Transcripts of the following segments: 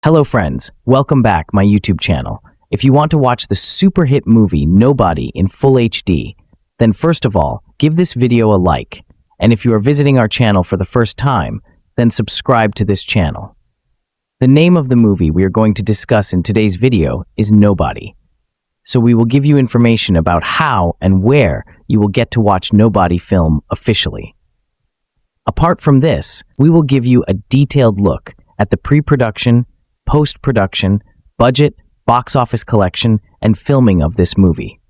Hello friends, welcome back my YouTube channel. If you want to watch the super hit movie Nobody in full HD, then first of all, give this video a like. And if you are visiting our channel for the first time, then subscribe to this channel. The name of the movie we are going to discuss in today's video is Nobody. So we will give you information about how and where you will get to watch Nobody film officially. Apart from this, we will give you a detailed look at the pre-production, post-production, budget, box office collection, and filming of this movie.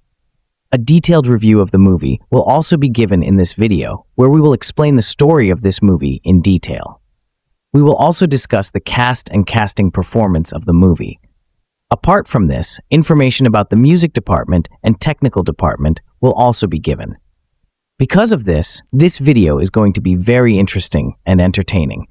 A detailed review of the movie will also be given in this video, where we will explain the story of this movie in detail. We will also discuss the cast and casting performance of the movie. Apart from this, information about the music department and technical department will also be given. Because of this video is going to be very interesting and entertaining.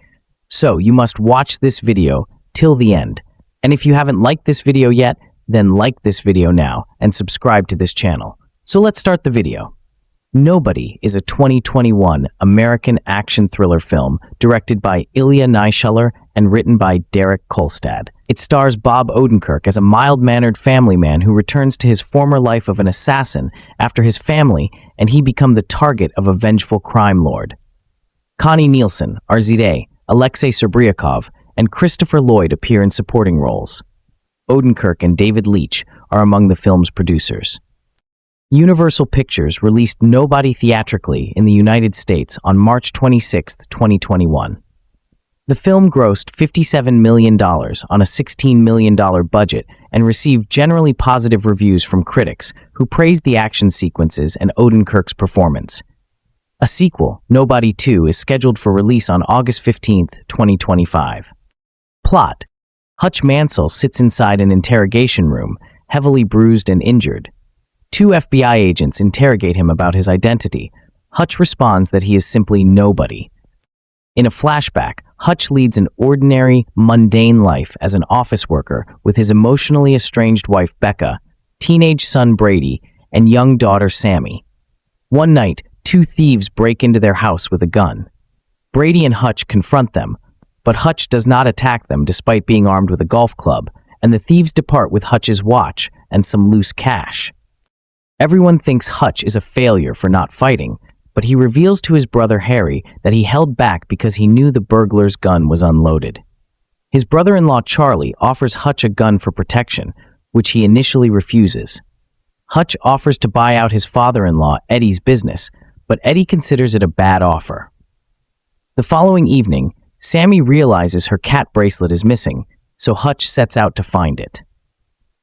So you must watch this video till the end. And if you haven't liked this video yet, then like this video now and subscribe to this channel. So let's start the video. Nobody is a 2021 American action thriller film directed by Ilya Naishuller and written by Derek Kolstad. It stars Bob Odenkirk as a mild-mannered family man who returns to his former life of an assassin after his family and he become the target of a vengeful crime lord. Connie Nielsen, Aleksei Serebryakov, and Christopher Lloyd appear in supporting roles. Odenkirk and David Leitch are among the film's producers. Universal Pictures released Nobody theatrically in the United States on March 26, 2021. The film grossed $57 million on a $16 million budget and received generally positive reviews from critics who praised the action sequences and Odenkirk's performance. A sequel, Nobody 2, is scheduled for release on August 15, 2025. Plot: Hutch Mansell sits inside an interrogation room, heavily bruised and injured. Two FBI agents interrogate him about his identity. Hutch responds that he is simply nobody. In a flashback, Hutch leads an ordinary, mundane life as an office worker with his emotionally estranged wife Becca, teenage son Brady, and young daughter Sammy. One night, two thieves break into their house with a gun. Brady and Hutch confront them, but Hutch does not attack them despite being armed with a golf club, and the thieves depart with Hutch's watch and some loose cash. Everyone thinks Hutch is a failure for not fighting, but he reveals to his brother Harry that he held back because he knew the burglar's gun was unloaded. His brother-in-law Charlie offers Hutch a gun for protection, which he initially refuses. Hutch offers to buy out his father-in-law Eddie's business, but Eddie considers it a bad offer. The following evening, Sammy realizes her cat bracelet is missing, so Hutch sets out to find it.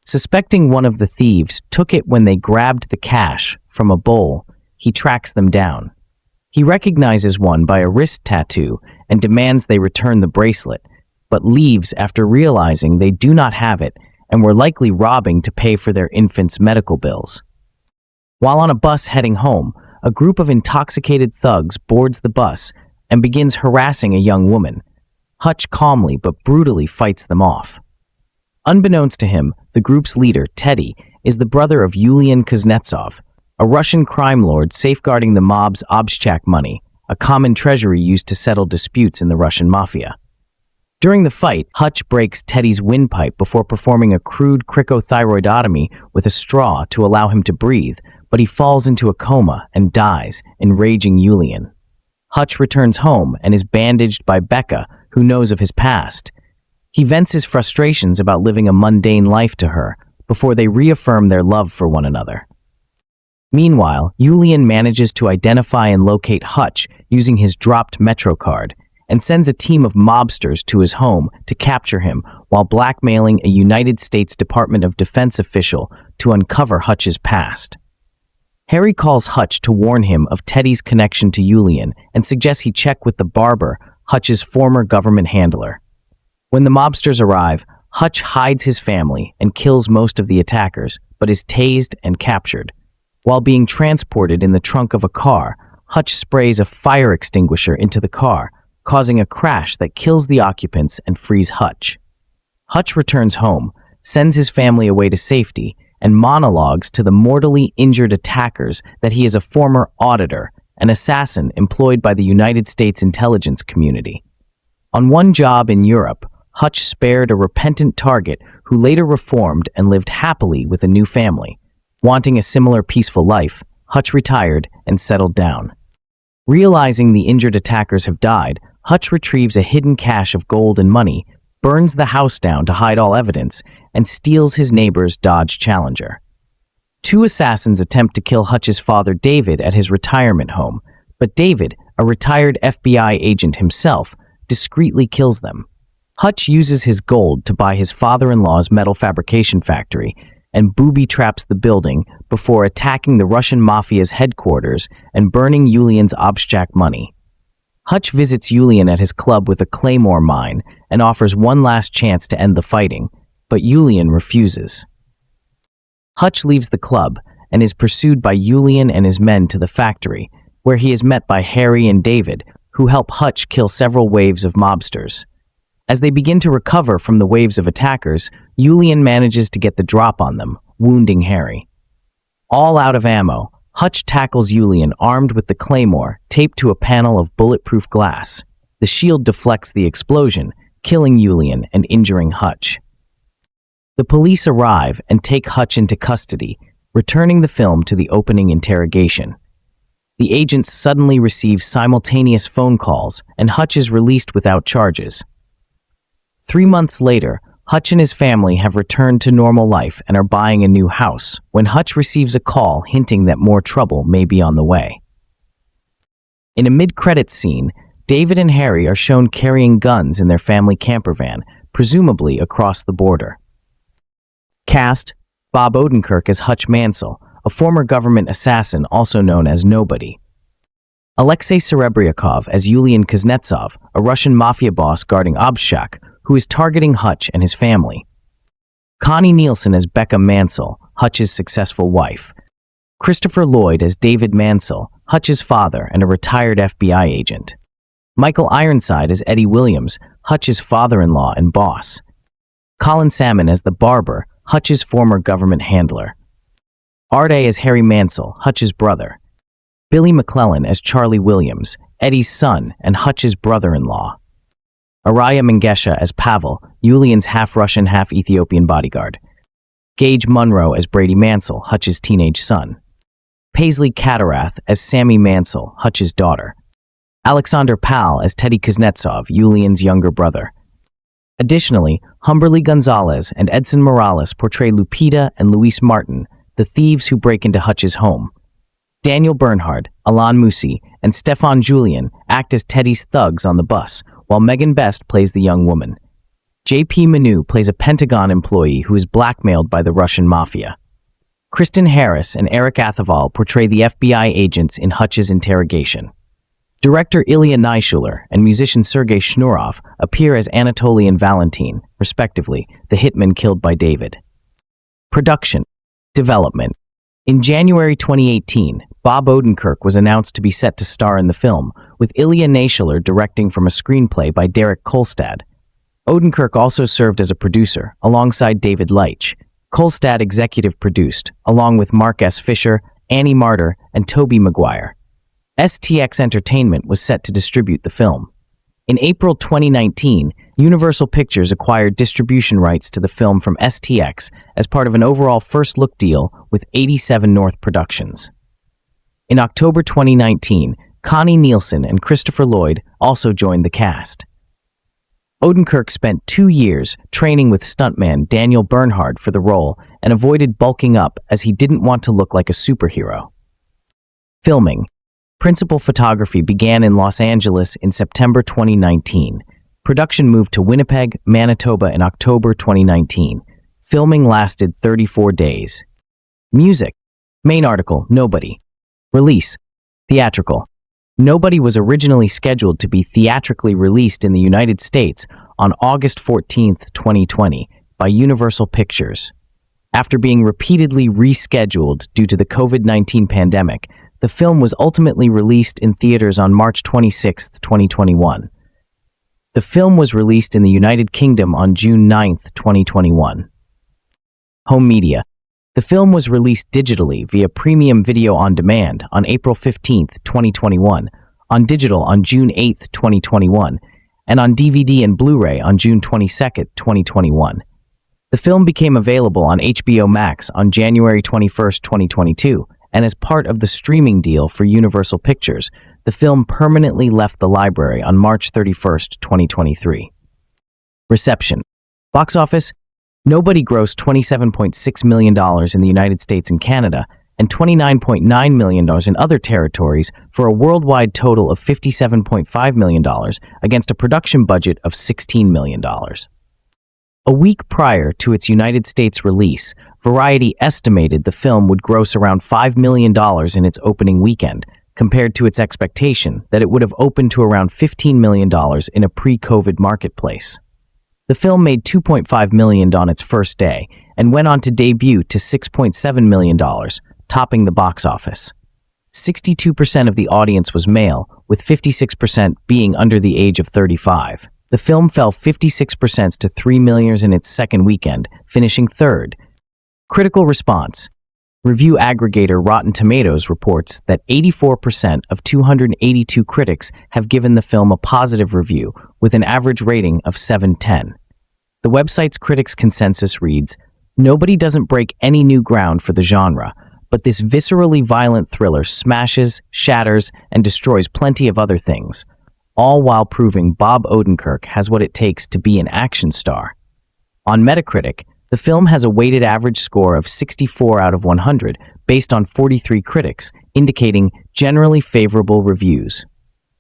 Suspecting one of the thieves took it when they grabbed the cash from a bowl, he tracks them down. He recognizes one by a wrist tattoo and demands they return the bracelet, but leaves after realizing they do not have it and were likely robbing to pay for their infant's medical bills. While on a bus heading home, a group of intoxicated thugs boards the bus and begins harassing a young woman. Hutch calmly but brutally fights them off. Unbeknownst to him, the group's leader, Teddy, is the brother of Yulian Kuznetsov, a Russian crime lord safeguarding the mob's obshchak money, a common treasury used to settle disputes in the Russian mafia. During the fight, Hutch breaks Teddy's windpipe before performing a crude cricothyroidotomy with a straw to allow him to breathe, but he falls into a coma and dies, enraging Yulian. Hutch returns home and is bandaged by Becca, who knows of his past. He vents his frustrations about living a mundane life to her, before they reaffirm their love for one another. Meanwhile, Yulian manages to identify and locate Hutch using his dropped Metro card, and sends a team of mobsters to his home to capture him while blackmailing a United States Department of Defense official to uncover Hutch's past. Harry calls Hutch to warn him of Teddy's connection to Yulian and suggests he check with the barber, Hutch's former government handler. When the mobsters arrive, Hutch hides his family and kills most of the attackers, but is tased and captured. While being transported in the trunk of a car, Hutch sprays a fire extinguisher into the car, causing a crash that kills the occupants and frees Hutch. Hutch returns home, sends his family away to safety, and monologues to the mortally injured attackers that he is a former auditor, an assassin employed by the United States intelligence community. On one job in Europe, Hutch spared a repentant target who later reformed and lived happily with a new family. Wanting a similar peaceful life, Hutch retired and settled down. Realizing the injured attackers have died, Hutch retrieves a hidden cache of gold and money, burns the house down to hide all evidence, and steals his neighbor's Dodge Challenger. Two assassins attempt to kill Hutch's father David at his retirement home, but David, a retired FBI agent himself, discreetly kills them. Hutch uses his gold to buy his father-in-law's metal fabrication factory and booby-traps the building before attacking the Russian mafia's headquarters and burning Yulian's obshchak money. Hutch visits Yulian at his club with a claymore mine and offers one last chance to end the fighting, but Yulian refuses. Hutch leaves the club and is pursued by Yulian and his men to the factory, where he is met by Harry and David, who help Hutch kill several waves of mobsters. As they begin to recover from the waves of attackers, Yulian manages to get the drop on them, wounding Harry. All out of ammo, Hutch tackles Yulian armed with the claymore taped to a panel of bulletproof glass. The shield deflects the explosion, killing Yulian and injuring Hutch. The police arrive and take Hutch into custody, returning the film to the opening interrogation. The agents suddenly receive simultaneous phone calls, and Hutch is released without charges. 3 months later, Hutch and his family have returned to normal life and are buying a new house when Hutch receives a call hinting that more trouble may be on the way. In a mid-credits scene, David and Harry are shown carrying guns in their family camper van, presumably across the border. Cast: Bob Odenkirk as Hutch Mansell, a former government assassin also known as Nobody. Aleksei Serebryakov as Yulian Kuznetsov, a Russian mafia boss guarding obshchak, who is targeting Hutch and his family. Connie Nielsen as Becca Mansell, Hutch's successful wife. Christopher Lloyd as David Mansell, Hutch's father and a retired FBI agent. Michael Ironside as Eddie Williams, Hutch's father-in-law and boss. Colin Salmon as the barber, Hutch's former government handler. Arte as Harry Mansell, Hutch's brother. Billy McClellan as Charlie Williams, Eddie's son and Hutch's brother-in-law. Araya Mengesha as Pavel, Yulian's half-Russian, half-Ethiopian bodyguard. Gage Munro as Brady Mansell, Hutch's teenage son. Paisley Catarath as Sammy Mansell, Hutch's daughter. Alexander Pal as Teddy Kuznetsov, Yulian's younger brother. Additionally, Humberly Gonzalez and Edson Morales portray Lupita and Luis Martin, the thieves who break into Hutch's home. Daniel Bernhard, Alain Musi, and Stefan Julian act as Teddy's thugs on the bus, while Megan Best plays the young woman. J.P. Manu plays a Pentagon employee who is blackmailed by the Russian mafia. Kristen Harris and Eric Athaval portray the FBI agents in Hutch's interrogation. Director Ilya Naishuller and musician Sergei Shnurov appear as Anatoly and Valentin, respectively, the hitmen killed by David. Production. Development. In January 2018, Bob Odenkirk was announced to be set to star in the film, with Ilya Naishuller directing from a screenplay by Derek Kolstad. Odenkirk also served as a producer, alongside David Leitch. Kolstad executive produced, along with Mark S. Fisher, Annie Martyr, and Toby Maguire. STX Entertainment was set to distribute the film. In April 2019, Universal Pictures acquired distribution rights to the film from STX as part of an overall first-look deal with 87 North Productions. In October 2019, Connie Nielsen and Christopher Lloyd also joined the cast. Odenkirk spent 2 years training with stuntman Daniel Bernhard for the role and avoided bulking up as he didn't want to look like a superhero. Filming. Principal photography began in Los Angeles in September 2019. Production moved to Winnipeg, Manitoba in October 2019. Filming lasted 34 days. Music. Main article, Nobody. Release. Theatrical. Nobody was originally scheduled to be theatrically released in the United States on August 14, 2020, by Universal Pictures. After being repeatedly rescheduled due to the COVID-19 pandemic, the film was ultimately released in theaters on March 26, 2021. The film was released in the United Kingdom on June 9, 2021. Home media. The film was released digitally via Premium Video on Demand on April 15, 2021, on digital on June 8, 2021, and on DVD and Blu-ray on June 22, 2021. The film became available on HBO Max on January 21, 2022, and as part of the streaming deal for Universal Pictures, the film permanently left the library on March 31, 2023. Reception. Box office. Nobody grossed $27.6 million in the United States and Canada and $29.9 million in other territories for a worldwide total of $57.5 million against a production budget of $16 million. A week prior to its United States release, Variety estimated the film would gross around $5 million in its opening weekend, compared to its expectation that it would have opened to around $15 million in a pre-COVID marketplace. The film made $2.5 million on its first day and went on to debut to $6.7 million, topping the box office. 62% of the audience was male, with 56% being under the age of 35. The film fell 56% to $3 million in its second weekend, finishing third. Critical response. Review aggregator Rotten Tomatoes reports that 84% of 282 critics have given the film a positive review, with an average rating of 7/10. The website's critics' consensus reads, "Nobody doesn't break any new ground for the genre, but this viscerally violent thriller smashes, shatters, and destroys plenty of other things, all while proving Bob Odenkirk has what it takes to be an action star." On Metacritic, the film has a weighted average score of 64 out of 100 based on 43 critics, indicating generally favorable reviews.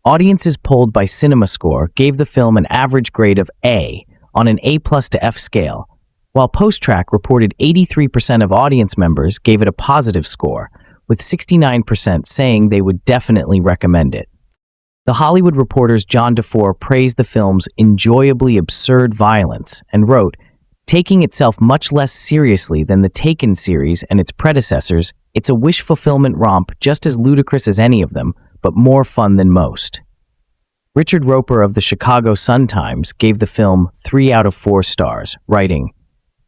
Audiences polled by CinemaScore gave the film an average grade of A on an A+ to F scale, while PostTrack reported 83% of audience members gave it a positive score, with 69% saying they would definitely recommend it. The Hollywood Reporter's John DeFore praised the film's enjoyably absurd violence and wrote, "Taking itself much less seriously than the Taken series and its predecessors, it's a wish fulfillment romp just as ludicrous as any of them, but more fun than most." Richard Roper of the Chicago Sun-Times gave the film 3 out of 4 stars, writing,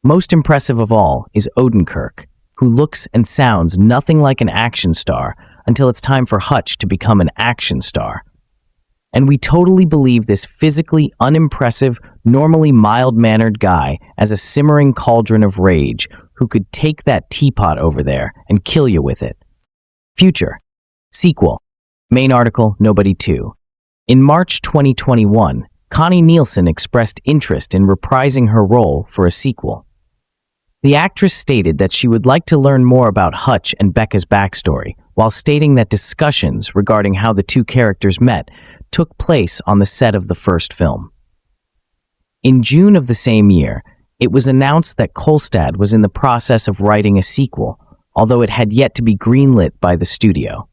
"Most impressive of all is Odenkirk, who looks and sounds nothing like an action star until it's time for Hutch to become an action star. And we totally believe this physically unimpressive, normally mild-mannered guy as a simmering cauldron of rage who could take that teapot over there and kill you with it." Future. Sequel. Main article, Nobody 2. In March 2021, Connie Nielsen expressed interest in reprising her role for a sequel. The actress stated that she would like to learn more about Hutch and Becca's backstory, while stating that discussions regarding how the two characters met took place on the set of the first film. In June of the same year, it was announced that Kolstad was in the process of writing a sequel, although it had yet to be greenlit by the studio.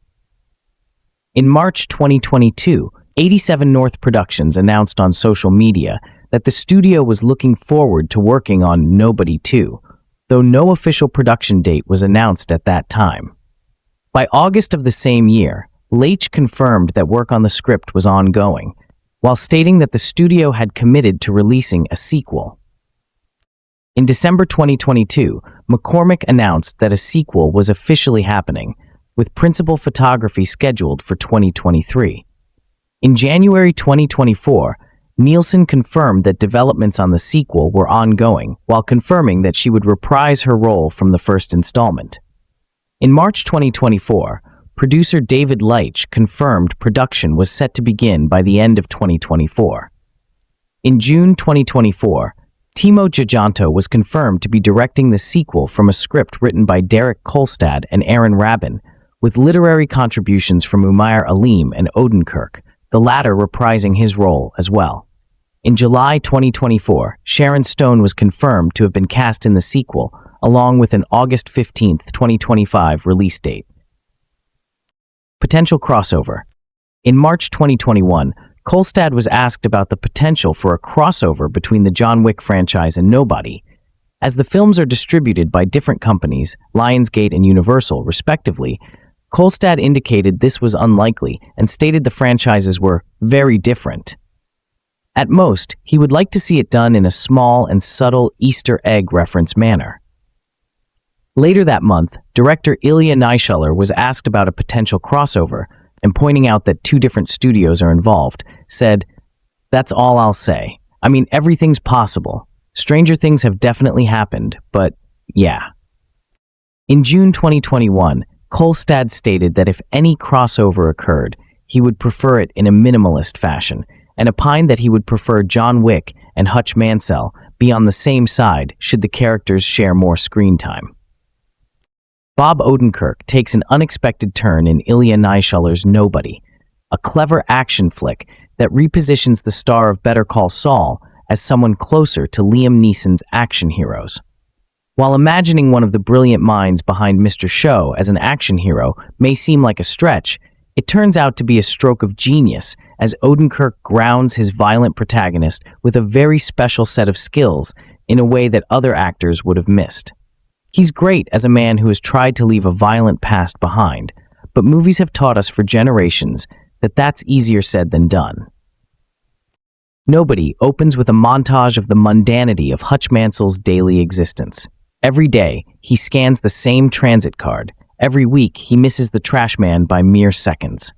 In March 2022, 87 North Productions announced on social media that the studio was looking forward to working on Nobody 2, though no official production date was announced at that time. By August of the same year, Leitch confirmed that work on the script was ongoing, while stating that the studio had committed to releasing a sequel. In December 2022, McCormick announced that a sequel was officially happening, with principal photography scheduled for 2023. In January 2024, Nielsen confirmed that developments on the sequel were ongoing, while confirming that she would reprise her role from the first installment. In March 2024, producer David Leitch confirmed production was set to begin by the end of 2024. In June 2024, Timo Giganto was confirmed to be directing the sequel from a script written by Derek Kolstad and Aaron Rabin, with literary contributions from Umair Aleem and Odenkirk, the latter reprising his role as well. In July 2024, Sharon Stone was confirmed to have been cast in the sequel, along with an August 15, 2025 release date. Potential crossover. In March 2021, Kolstad was asked about the potential for a crossover between the John Wick franchise and Nobody. As the films are distributed by different companies, Lionsgate and Universal, respectively, Kolstad indicated this was unlikely and stated the franchises were very different. At most, he would like to see it done in a small and subtle Easter egg reference manner. Later that month, director Ilya Naishuller was asked about a potential crossover, and pointing out that 2 different studios are involved, said, That's all I'll say. I mean, everything's possible. Stranger things have definitely happened, but yeah. In June 2021, Kolstad stated that if any crossover occurred, he would prefer it in a minimalist fashion, and opined that he would prefer John Wick and Hutch Mansell be on the same side should the characters share more screen time. Bob Odenkirk takes an unexpected turn in Ilya Naishuller's Nobody, a clever action flick that repositions the star of Better Call Saul as someone closer to Liam Neeson's action heroes. While imagining one of the brilliant minds behind Mr. Show as an action hero may seem like a stretch, it turns out to be a stroke of genius as Odenkirk grounds his violent protagonist with a very special set of skills in a way that other actors would have missed. He's great as a man who has tried to leave a violent past behind, but movies have taught us for generations that that's easier said than done. Nobody opens with a montage of the mundanity of Hutch Mansell's daily existence. Every day, he scans the same transit card. Every week, he misses the trash man by mere seconds.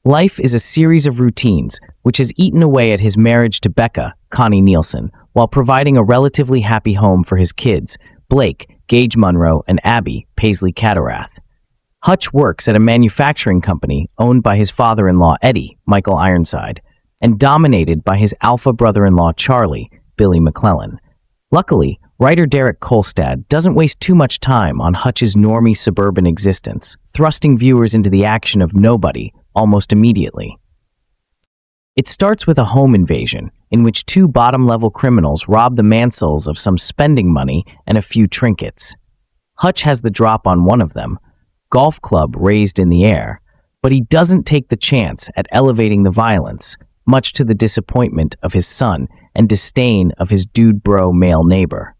Life is a series of routines, which has eaten away at his marriage to Becca, Connie Nielsen, while providing a relatively happy home for his kids, Blake, Gage Munro, and Abby, Paisley Catarath. Hutch works at a manufacturing company owned by his father-in-law Eddie, Michael Ironside, and dominated by his alpha brother-in-law Charlie, Billy McClellan. Luckily, writer Derek Kolstad doesn't waste too much time on Hutch's normie suburban existence, thrusting viewers into the action of Nobody almost immediately. It starts with a home invasion, in which two bottom-level criminals rob the Mansells of some spending money and a few trinkets. Hutch has the drop on one of them, golf club raised in the air, but he doesn't take the chance at elevating the violence, much to the disappointment of his son and disdain of his dude-bro male neighbor.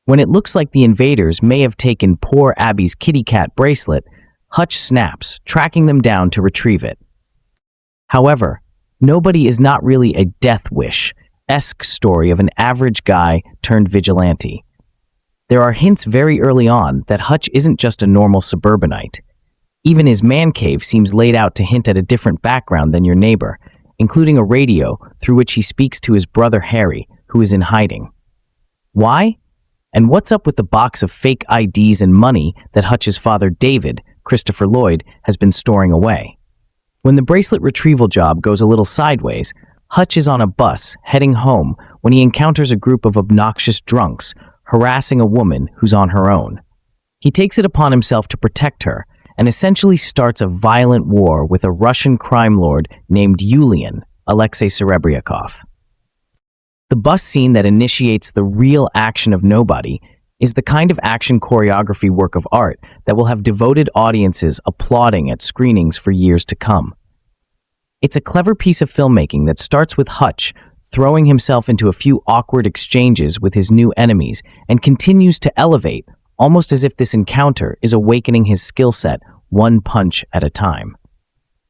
When it looks like the invaders may have taken poor Abby's kitty cat bracelet, Hutch snaps, tracking them down to retrieve it. However, Nobody is not really a death wish-esque story of an average guy turned vigilante. There are hints very early on that Hutch isn't just a normal suburbanite. Even his man cave seems laid out to hint at a different background than your neighbor, including a radio through which he speaks to his brother Harry, who is in hiding. Why? And what's up with the box of fake IDs and money that Hutch's father David, Christopher Lloyd, has been storing away? When the bracelet retrieval job goes a little sideways, Hutch is on a bus heading home when he encounters a group of obnoxious drunks harassing a woman who's on her own. He takes it upon himself to protect her and essentially starts a violent war with a Russian crime lord named Yulian, Aleksei Serebryakov. The bus scene that initiates the real action of Nobody is the kind of action choreography work of art that will have devoted audiences applauding at screenings for years to come. It's a clever piece of filmmaking that starts with Hutch throwing himself into a few awkward exchanges with his new enemies and continues to elevate, almost as if this encounter is awakening his skill set one punch at a time.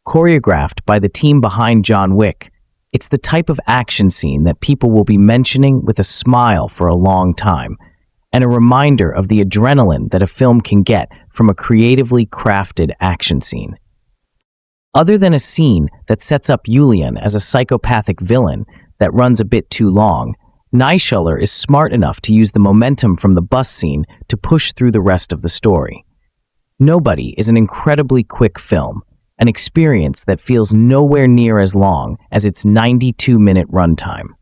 Choreographed by the team behind John Wick, it's the type of action scene that people will be mentioning with a smile for a long time, and a reminder of the adrenaline that a film can get from a creatively crafted action scene. Other than a scene that sets up Yulian as a psychopathic villain that runs a bit too long, Naishuller is smart enough to use the momentum from the bus scene to push through the rest of the story. Nobody is an incredibly quick film, an experience that feels nowhere near as long as its 92-minute runtime.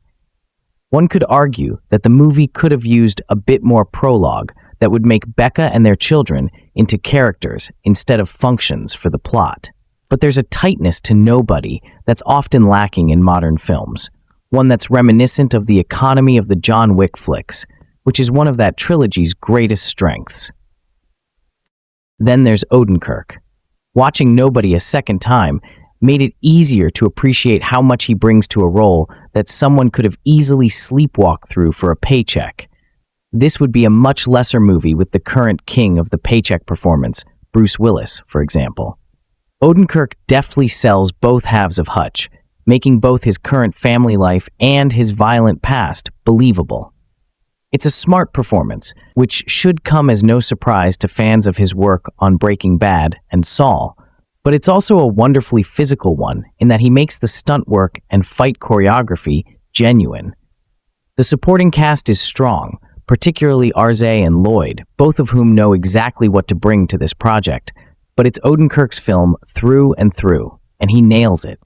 One could argue that the movie could have used a bit more prologue that would make Becca and their children into characters instead of functions for the plot. But there's a tightness to Nobody that's often lacking in modern films, one that's reminiscent of the economy of the John Wick flicks, which is one of that trilogy's greatest strengths. Then there's Odenkirk. Watching Nobody a second time made it easier to appreciate how much he brings to a role that someone could have easily sleepwalked through for a paycheck. This would be a much lesser movie with the current king of the paycheck performance, Bruce Willis, for example. Odenkirk deftly sells both halves of Hutch, making both his current family life and his violent past believable. It's a smart performance, which should come as no surprise to fans of his work on Breaking Bad and Saul, But it's also a wonderfully physical one in that he makes the stunt work and fight choreography genuine. The supporting cast is strong, particularly Aleksei and Lloyd, both of whom know exactly what to bring to this project, but it's Odenkirk's film through and through, and he nails it.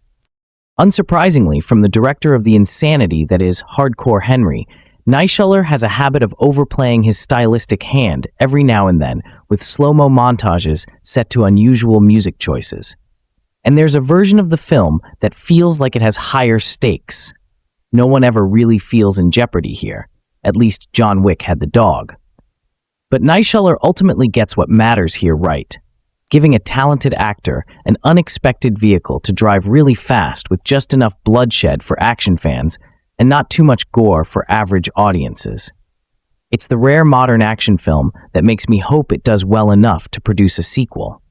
Unsurprisingly, from the director of the insanity that is Hardcore Henry, Naishuller has a habit of overplaying his stylistic hand every now and then with slow-mo montages set to unusual music choices. And there's a version of the film that feels like it has higher stakes. No one ever really feels in jeopardy here. At least John Wick had the dog. But Naishuller ultimately gets what matters here right, giving a talented actor an unexpected vehicle to drive really fast with just enough bloodshed for action fans and not too much gore for average audiences. It's the rare modern action film that makes me hope it does well enough to produce a sequel.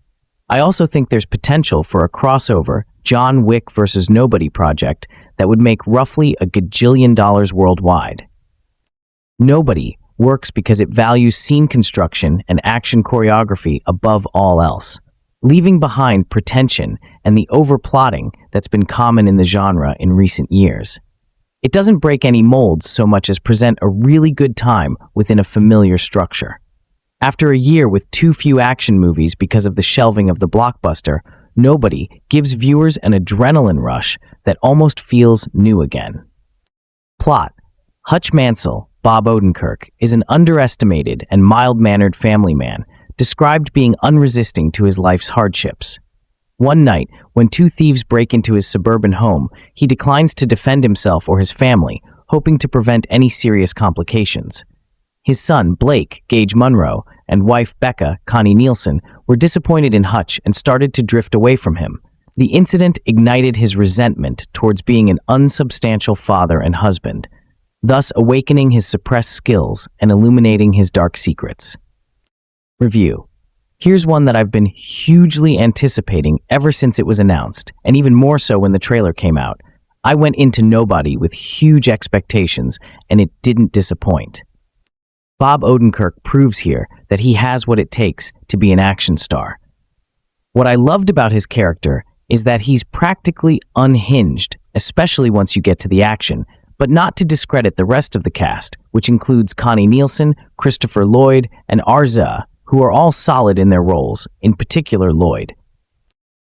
I also think there's potential for a crossover John Wick vs. Nobody project that would make roughly $1 gajillion worldwide. Nobody works because it values scene construction and action choreography above all else, leaving behind pretension and the overplotting that's been common in the genre in recent years. It doesn't break any molds so much as present a really good time within a familiar structure. After a year with too few action movies because of the shelving of the blockbuster, Nobody gives viewers an adrenaline rush that almost feels new again. Plot: Hutch Mansell, Bob Odenkirk, is an underestimated and mild-mannered family man, described being unresisting to his life's hardships. One night, when two thieves break into his suburban home, he declines to defend himself or his family, hoping to prevent any serious complications. His son, Blake, Gage Munro, and wife, Becca, Connie Nielsen, were disappointed in Hutch and started to drift away from him. The incident ignited his resentment towards being an unsubstantial father and husband, thus awakening his suppressed skills and illuminating his dark secrets. Review. Here's one that I've been hugely anticipating ever since it was announced, and even more so when the trailer came out. I went into Nobody with huge expectations, and it didn't disappoint. Bob Odenkirk proves here that he has what it takes to be an action star. What I loved about his character is that he's practically unhinged, especially once you get to the action, but not to discredit the rest of the cast, which includes Connie Nielsen, Christopher Lloyd, and Aleksei, who are all solid in their roles, in particular Lloyd.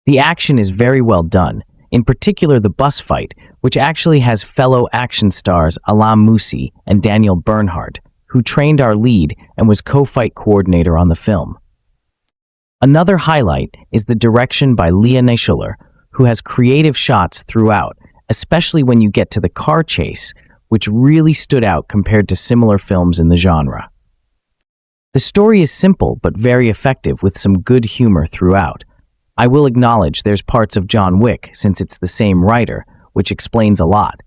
The action is very well done, in particular the bus fight, which actually has fellow action stars Alam Musi and Daniel Bernhardt, who trained our lead and was co-fight coordinator on the film. Another highlight is the direction by Naishuller, who has creative shots throughout, especially when you get to the car chase, which really stood out compared to similar films in the genre. The story is simple but very effective with some good humor throughout. I will acknowledge there's parts of John Wick since it's the same writer, which explains a lot.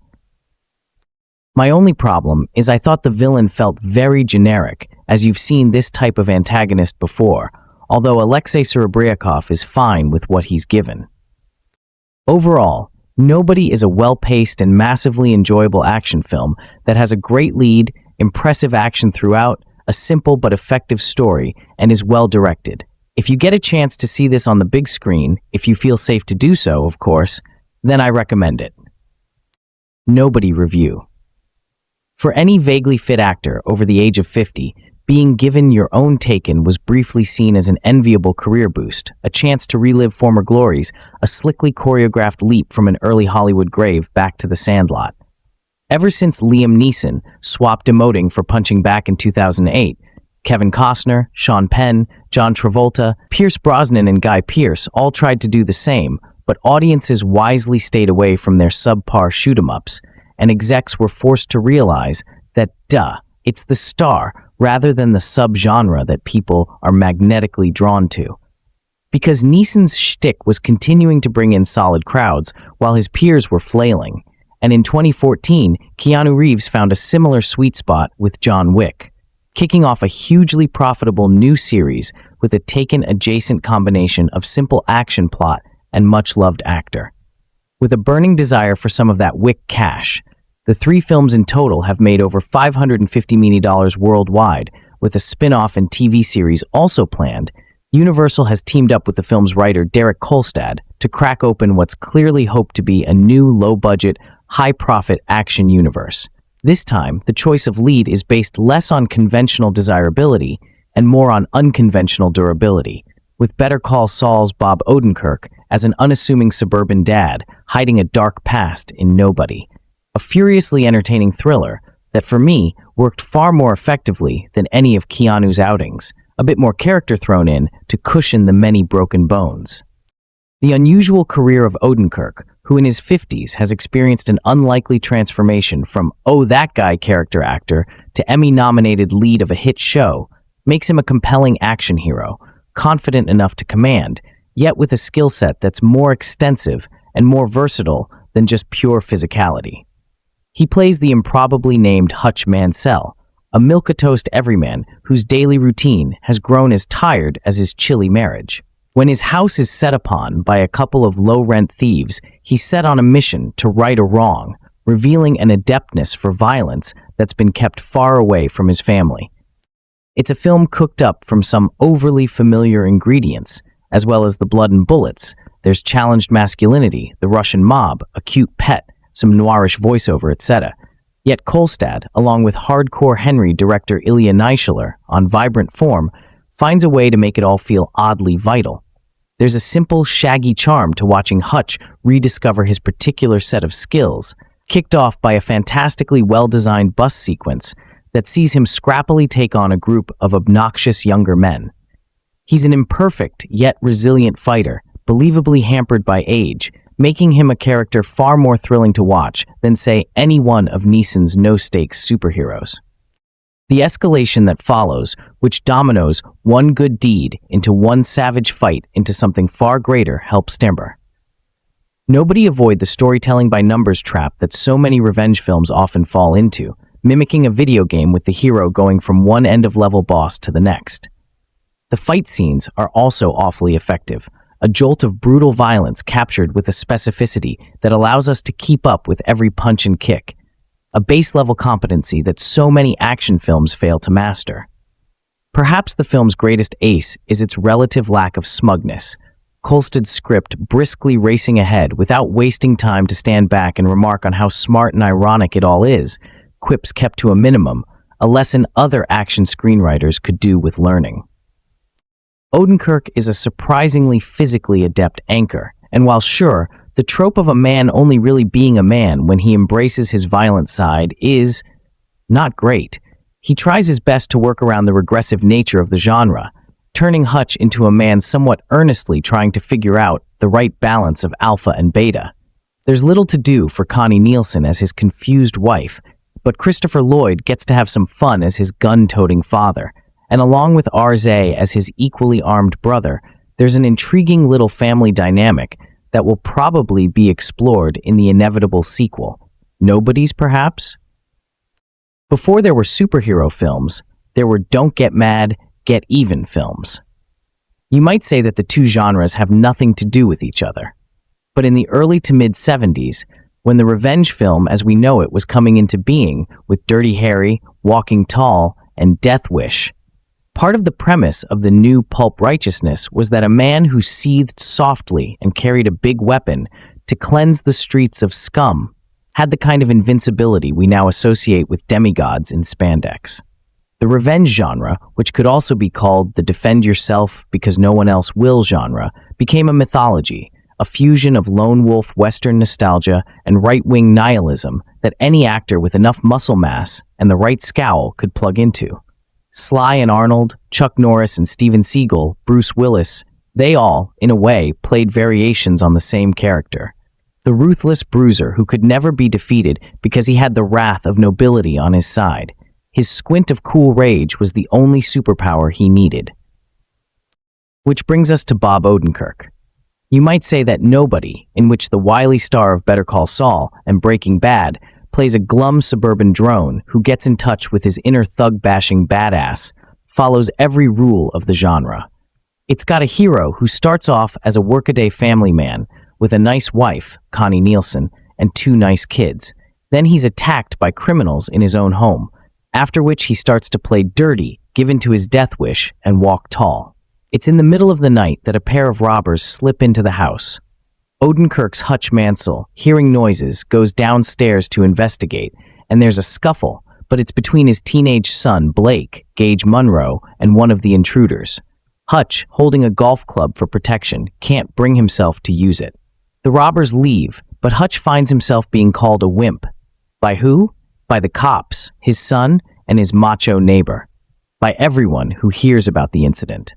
My only problem is I thought the villain felt very generic, as you've seen this type of antagonist before, although Aleksei Serebryakov is fine with what he's given. Overall, Nobody is a well-paced and massively enjoyable action film that has a great lead, impressive action throughout, a simple but effective story, and is well-directed. If you get a chance to see this on the big screen, if you feel safe to do so, of course, then I recommend it. Nobody review. For any vaguely fit actor over the age of 50, being given Your Own Taken was briefly seen as an enviable career boost, a chance to relive former glories, a slickly choreographed leap from an early Hollywood grave back to the sandlot. Ever since Liam Neeson swapped emoting for punching back in 2008, Kevin Costner, Sean Penn, John Travolta, Pierce Brosnan, and Guy Pearce all tried to do the same, but audiences wisely stayed away from their subpar shoot-'em-ups, and execs were forced to realize that, it's the star rather than the subgenre that people are magnetically drawn to. Because Neeson's shtick was continuing to bring in solid crowds while his peers were flailing, and in 2014, Keanu Reeves found a similar sweet spot with John Wick, kicking off a hugely profitable new series with a Taken-adjacent combination of simple action plot and much-loved actor. With a burning desire for some of that Wick cash, the three films in total have made over $550 million worldwide, with a spin-off and TV series also planned. Universal has teamed up with the film's writer Derek Kolstad to crack open what's clearly hoped to be a new low-budget, high-profit action universe. This time, the choice of lead is based less on conventional desirability and more on unconventional durability, with Better Call Saul's Bob Odenkirk as an unassuming suburban dad hiding a dark past in Nobody. A furiously entertaining thriller that, for me, worked far more effectively than any of Keanu's outings, a bit more character thrown in to cushion the many broken bones. The unusual career of Odenkirk, who in his 50s has experienced an unlikely transformation from "oh, that guy" character actor to Emmy-nominated lead of a hit show, makes him a compelling action hero, confident enough to command, yet with a skill set that's more extensive and more versatile than just pure physicality. He plays the improbably named Hutch Mansell, a milquetoast everyman whose daily routine has grown as tired as his chilly marriage. When his house is set upon by a couple of low-rent thieves, he's set on a mission to right a wrong, revealing an adeptness for violence that's been kept far away from his family. It's a film cooked up from some overly familiar ingredients, as well as the blood and bullets. There's challenged masculinity, the Russian mob, a cute pet, some noirish voiceover, etc. Yet Kolstad, along with hardcore Henry director Ilya Naishuller, on vibrant form, finds a way to make it all feel oddly vital. There's a simple, shaggy charm to watching Hutch rediscover his particular set of skills, kicked off by a fantastically well-designed bus sequence that sees him scrappily take on a group of obnoxious younger men. He's an imperfect yet resilient fighter, believably hampered by age, making him a character far more thrilling to watch than, say, any one of Neeson's no-stakes superheroes. The escalation that follows, which dominoes one good deed into one savage fight into something far greater, helps timber. Nobody avoid the storytelling by numbers trap that so many revenge films often fall into, mimicking a video game with the hero going from one end-of-level boss to the next. The fight scenes are also awfully effective, a jolt of brutal violence captured with a specificity that allows us to keep up with every punch and kick, a base-level competency that so many action films fail to master. Perhaps the film's greatest ace is its relative lack of smugness, Kolstad's script briskly racing ahead without wasting time to stand back and remark on how smart and ironic it all is, quips kept to a minimum, a lesson other action screenwriters could do with learning. Odenkirk is a surprisingly physically adept anchor, and while sure, the trope of a man only really being a man when he embraces his violent side is not great, he tries his best to work around the regressive nature of the genre, turning Hutch into a man somewhat earnestly trying to figure out the right balance of alpha and beta. There's little to do for Connie Nielsen as his confused wife, but Christopher Lloyd gets to have some fun as his gun-toting father, and along with Aleksei as his equally armed brother, there's an intriguing little family dynamic that will probably be explored in the inevitable sequel. Nobody's, perhaps? Before there were superhero films, there were don't get mad, get even films. You might say that the two genres have nothing to do with each other. But in the early to mid-70s, when the revenge film as we know it was coming into being with Dirty Harry, Walking Tall, and Death Wish, part of the premise of the new pulp righteousness was that a man who seethed softly and carried a big weapon to cleanse the streets of scum had the kind of invincibility we now associate with demigods in spandex. The revenge genre, which could also be called the defend yourself because no one else will genre, became a mythology, a fusion of lone wolf Western nostalgia and right-wing nihilism that any actor with enough muscle mass and the right scowl could plug into. Sly and Arnold, Chuck Norris and Steven Seagal, Bruce Willis, they all, in a way, played variations on the same character. The ruthless bruiser who could never be defeated because he had the wrath of nobility on his side. His squint of cool rage was the only superpower he needed. Which brings us to Bob Odenkirk. You might say that Nobody, in which the wily star of Better Call Saul and Breaking Bad plays a glum suburban drone who gets in touch with his inner thug-bashing badass, follows every rule of the genre. It's got a hero who starts off as a workaday family man with a nice wife, Connie Nielsen, and 2 nice kids. Then he's attacked by criminals in his own home, after which he starts to play dirty, give in to his death wish, and walk tall. It's in the middle of the night that a pair of robbers slip into the house. Odenkirk's Hutch Mansell, hearing noises, goes downstairs to investigate, and there's a scuffle, but it's between his teenage son, Blake, Gage Munro, and one of the intruders. Hutch, holding a golf club for protection, can't bring himself to use it. The robbers leave, but Hutch finds himself being called a wimp. By who? By the cops, his son, and his macho neighbor. By everyone who hears about the incident.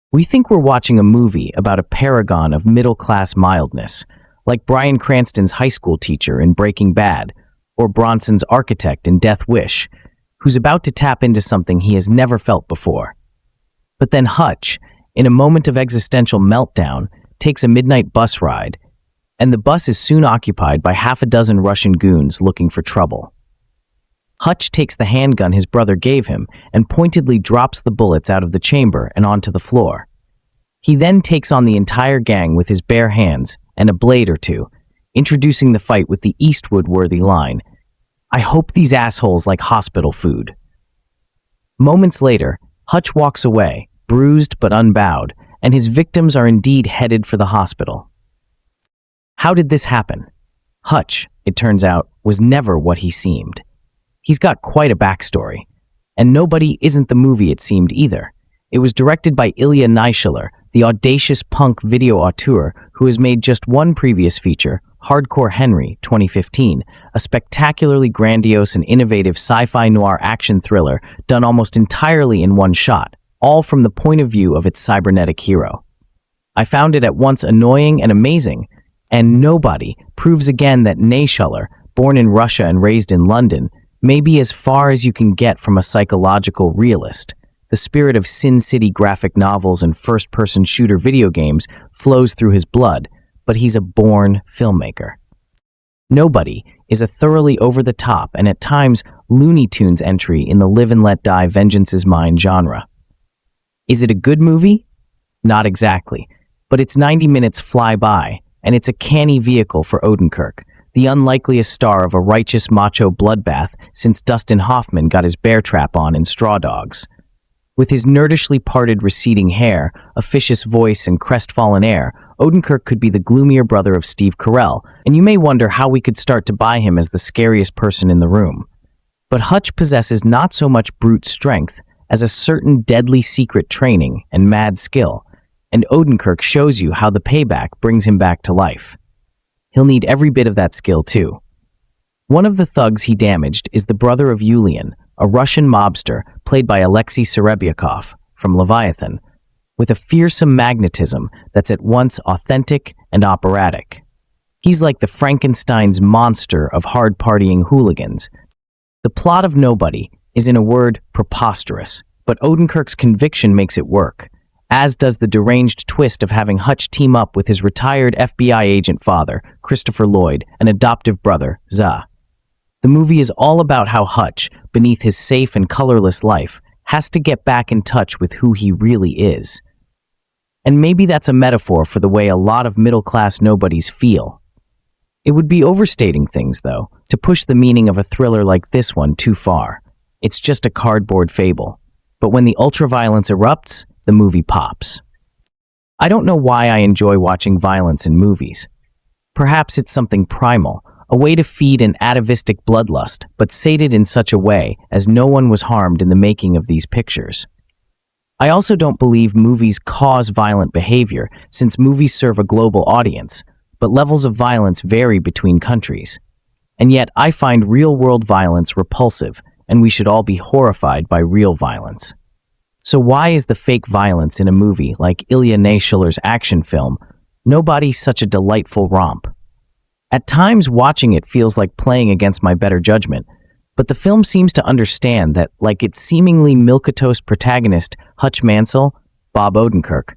We think we're watching a movie about a paragon of middle-class mildness, like Bryan Cranston's high school teacher in Breaking Bad, or Bronson's architect in Death Wish, who's about to tap into something he has never felt before. But then Hutch, in a moment of existential meltdown, takes a midnight bus ride, and the bus is soon occupied by half a dozen Russian goons looking for trouble. Hutch takes the handgun his brother gave him and pointedly drops the bullets out of the chamber and onto the floor. He then takes on the entire gang with his bare hands and a blade or two, introducing the fight with the Eastwood-worthy line, "I hope these assholes like hospital food." Moments later, Hutch walks away, bruised but unbowed, and his victims are indeed headed for the hospital. How did this happen? Hutch, it turns out, was never what he seemed. He's got quite a backstory. And Nobody isn't the movie it seemed either. It was directed by Ilya Naishuller, the audacious punk video auteur who has made just one previous feature, Hardcore Henry, 2015, a spectacularly grandiose and innovative sci-fi noir action thriller done almost entirely in one shot, all from the point of view of its cybernetic hero. I found it at once annoying and amazing, and Nobody proves again that Naishuller, born in Russia and raised in London, may be as far as you can get from a psychological realist. The spirit of Sin City graphic novels and first-person shooter video games flows through his blood, but he's a born filmmaker. Nobody is a thoroughly over-the-top and at times Looney Tunes entry in the live and let die vengeance is mine genre. Is it a good movie? Not exactly, but its 90 minutes fly by, and it's a canny vehicle for Odenkirk, the unlikeliest star of a righteous macho bloodbath since Dustin Hoffman got his bear trap on in Straw Dogs. With his nerdishly parted receding hair, officious voice, and crestfallen air, Odenkirk could be the gloomier brother of Steve Carell, and you may wonder how we could start to buy him as the scariest person in the room. But Hutch possesses not so much brute strength as a certain deadly secret training and mad skill, and Odenkirk shows you how the payback brings him back to life. He'll need every bit of that skill, too. One of the thugs he damaged is the brother of Ulyan, a Russian mobster played by Aleksei Serebryakov from Leviathan, with a fearsome magnetism that's at once authentic and operatic. He's like the Frankenstein's monster of hard-partying hooligans. The plot of Nobody is, in a word, preposterous, but Odenkirk's conviction makes it work, as does the deranged twist of having Hutch team up with his retired FBI agent father, Christopher Lloyd, and adoptive brother, Za. The movie is all about how Hutch, beneath his safe and colorless life, has to get back in touch with who he really is. And maybe that's a metaphor for the way a lot of middle-class nobodies feel. It would be overstating things, though, to push the meaning of a thriller like this one too far. It's just a cardboard fable. But when the ultraviolence erupts, the movie pops. I don't know why I enjoy watching violence in movies. Perhaps it's something primal, a way to feed an atavistic bloodlust, but sated in such a way as no one was harmed in the making of these pictures. I also don't believe movies cause violent behavior, since movies serve a global audience, but levels of violence vary between countries. And yet I find real-world violence repulsive, and we should all be horrified by real violence. So why is the fake violence in a movie like Ilya Naishuller's action film Nobody such a delightful romp? At times, watching it feels like playing against my better judgment, but the film seems to understand that, like its seemingly milquetoast protagonist Hutch Mansell, Bob Odenkirk,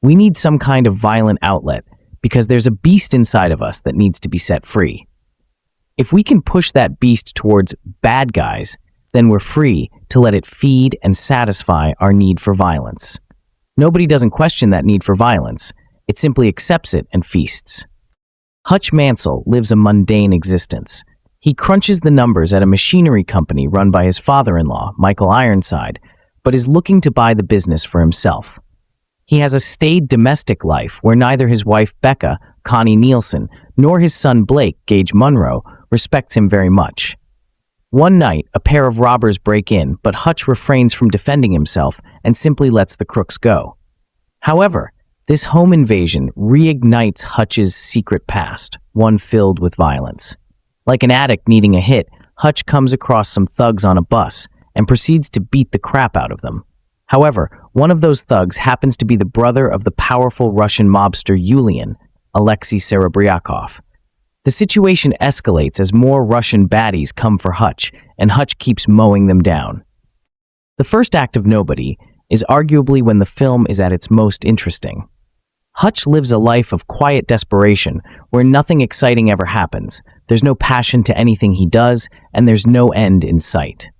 we need some kind of violent outlet because there's a beast inside of us that needs to be set free. If we can push that beast towards bad guys, then we're free to let it feed and satisfy our need for violence. Nobody doesn't question that need for violence. It simply accepts it and feasts. Hutch Mansell lives a mundane existence. He crunches the numbers at a machinery company run by his father-in-law, Michael Ironside, but is looking to buy the business for himself. He has a staid domestic life where neither his wife Becca, Connie Nielsen, nor his son Blake, Gage Munro, respects him very much. One night, a pair of robbers break in, but Hutch refrains from defending himself and simply lets the crooks go. However, this home invasion reignites Hutch's secret past, one filled with violence. Like an addict needing a hit, Hutch comes across some thugs on a bus and proceeds to beat the crap out of them. However, one of those thugs happens to be the brother of the powerful Russian mobster Yulian, Aleksei Serebryakov. The situation escalates as more Russian baddies come for Hutch, and Hutch keeps mowing them down. The first act of Nobody is arguably when the film is at its most interesting. Hutch lives a life of quiet desperation where nothing exciting ever happens, there's no passion to anything he does, and there's no end in sight.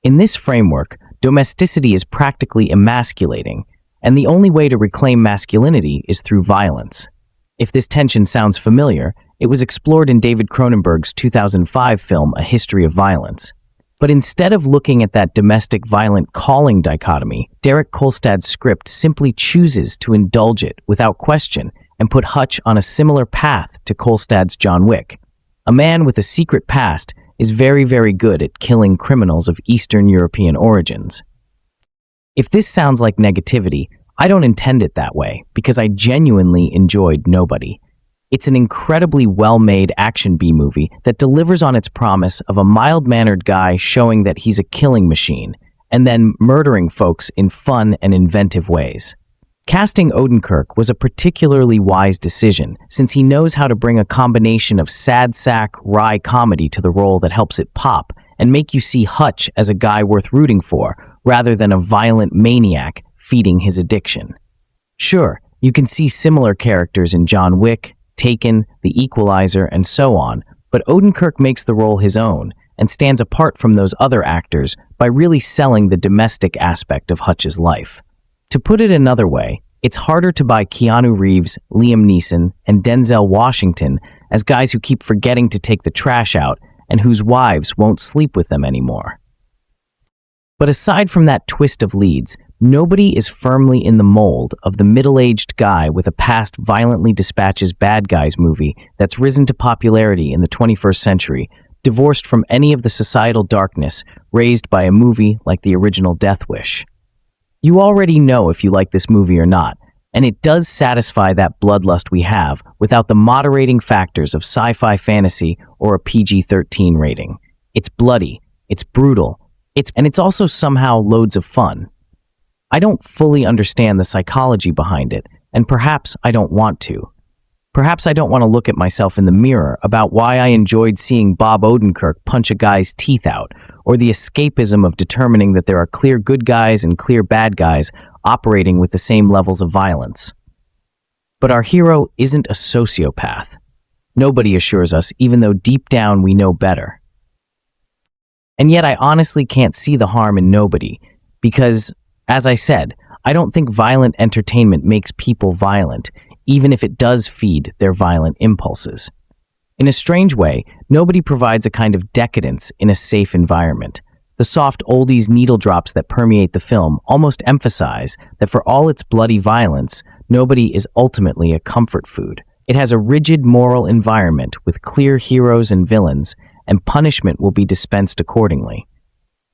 In this framework, domesticity is practically emasculating, and the only way to reclaim masculinity is through violence. If this tension sounds familiar, it was explored in David Cronenberg's 2005 film A History of Violence. But instead of looking at that domestic violent calling dichotomy, Derek Kolstad's script simply chooses to indulge it without question and put Hutch on a similar path to Kolstad's John Wick. A man with a secret past is very, very good at killing criminals of Eastern European origins. If this sounds like negativity, I don't intend it that way because I genuinely enjoyed Nobody. It's an incredibly well-made action B-movie that delivers on its promise of a mild-mannered guy showing that he's a killing machine, and then murdering folks in fun and inventive ways. Casting Odenkirk was a particularly wise decision, since he knows how to bring a combination of sad-sack, wry comedy to the role that helps it pop and make you see Hutch as a guy worth rooting for, rather than a violent maniac feeding his addiction. Sure, you can see similar characters in John Wick, Taken, The Equalizer, and so on, but Odenkirk makes the role his own and stands apart from those other actors by really selling the domestic aspect of Hutch's life. To put it another way, it's harder to buy Keanu Reeves, Liam Neeson, and Denzel Washington as guys who keep forgetting to take the trash out and whose wives won't sleep with them anymore. But aside from that twist of leads, Nobody is firmly in the mold of the middle-aged guy with a past violently dispatches bad guys movie that's risen to popularity in the 21st century, divorced from any of the societal darkness raised by a movie like the original Death Wish. You already know if you like this movie or not, and it does satisfy that bloodlust we have without the moderating factors of sci-fi fantasy or a PG-13 rating. It's bloody, it's brutal, and it's also somehow loads of fun. I don't fully understand the psychology behind it, and perhaps I don't want to. Perhaps I don't want to look at myself in the mirror about why I enjoyed seeing Bob Odenkirk punch a guy's teeth out, or the escapism of determining that there are clear good guys and clear bad guys operating with the same levels of violence. But our hero isn't a sociopath. Nobody assures us, even though deep down we know better. And yet I honestly can't see the harm in Nobody, because, as I said, I don't think violent entertainment makes people violent, even if it does feed their violent impulses. In a strange way, Nobody provides a kind of decadence in a safe environment. The soft oldies needle drops that permeate the film almost emphasize that for all its bloody violence, Nobody is ultimately a comfort food. It has a rigid moral environment with clear heroes and villains, and punishment will be dispensed accordingly.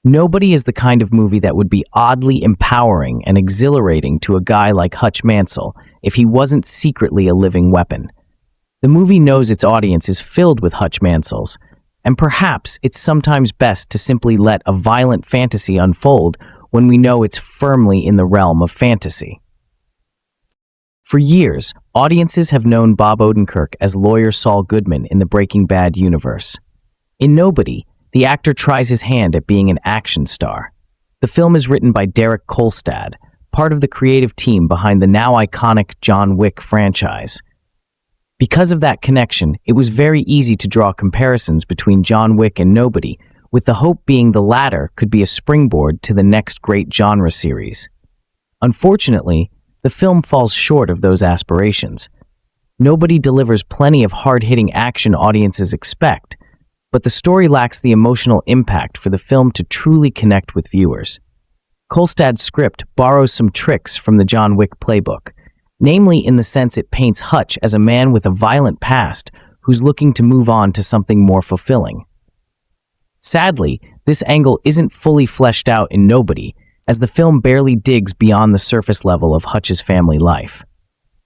Nobody is the kind of movie that would be oddly empowering and exhilarating to a guy like Hutch Mansell if he wasn't secretly a living weapon. The movie knows its audience is filled with Hutch Mansells, and perhaps it's sometimes best to simply let a violent fantasy unfold when we know it's firmly in the realm of fantasy. For years, audiences have known Bob Odenkirk as lawyer Saul Goodman in the Breaking Bad universe. In Nobody, the actor tries his hand at being an action star. The film is written by Derek Kolstad, part of the creative team behind the now iconic John Wick franchise. Because of that connection, it was very easy to draw comparisons between John Wick and Nobody, with the hope being the latter could be a springboard to the next great genre series. Unfortunately, the film falls short of those aspirations. Nobody delivers plenty of hard-hitting action audiences expect, but the story lacks the emotional impact for the film to truly connect with viewers. Kolstad's script borrows some tricks from the John Wick playbook, namely in the sense it paints Hutch as a man with a violent past who's looking to move on to something more fulfilling. Sadly, this angle isn't fully fleshed out in Nobody, as the film barely digs beyond the surface level of Hutch's family life.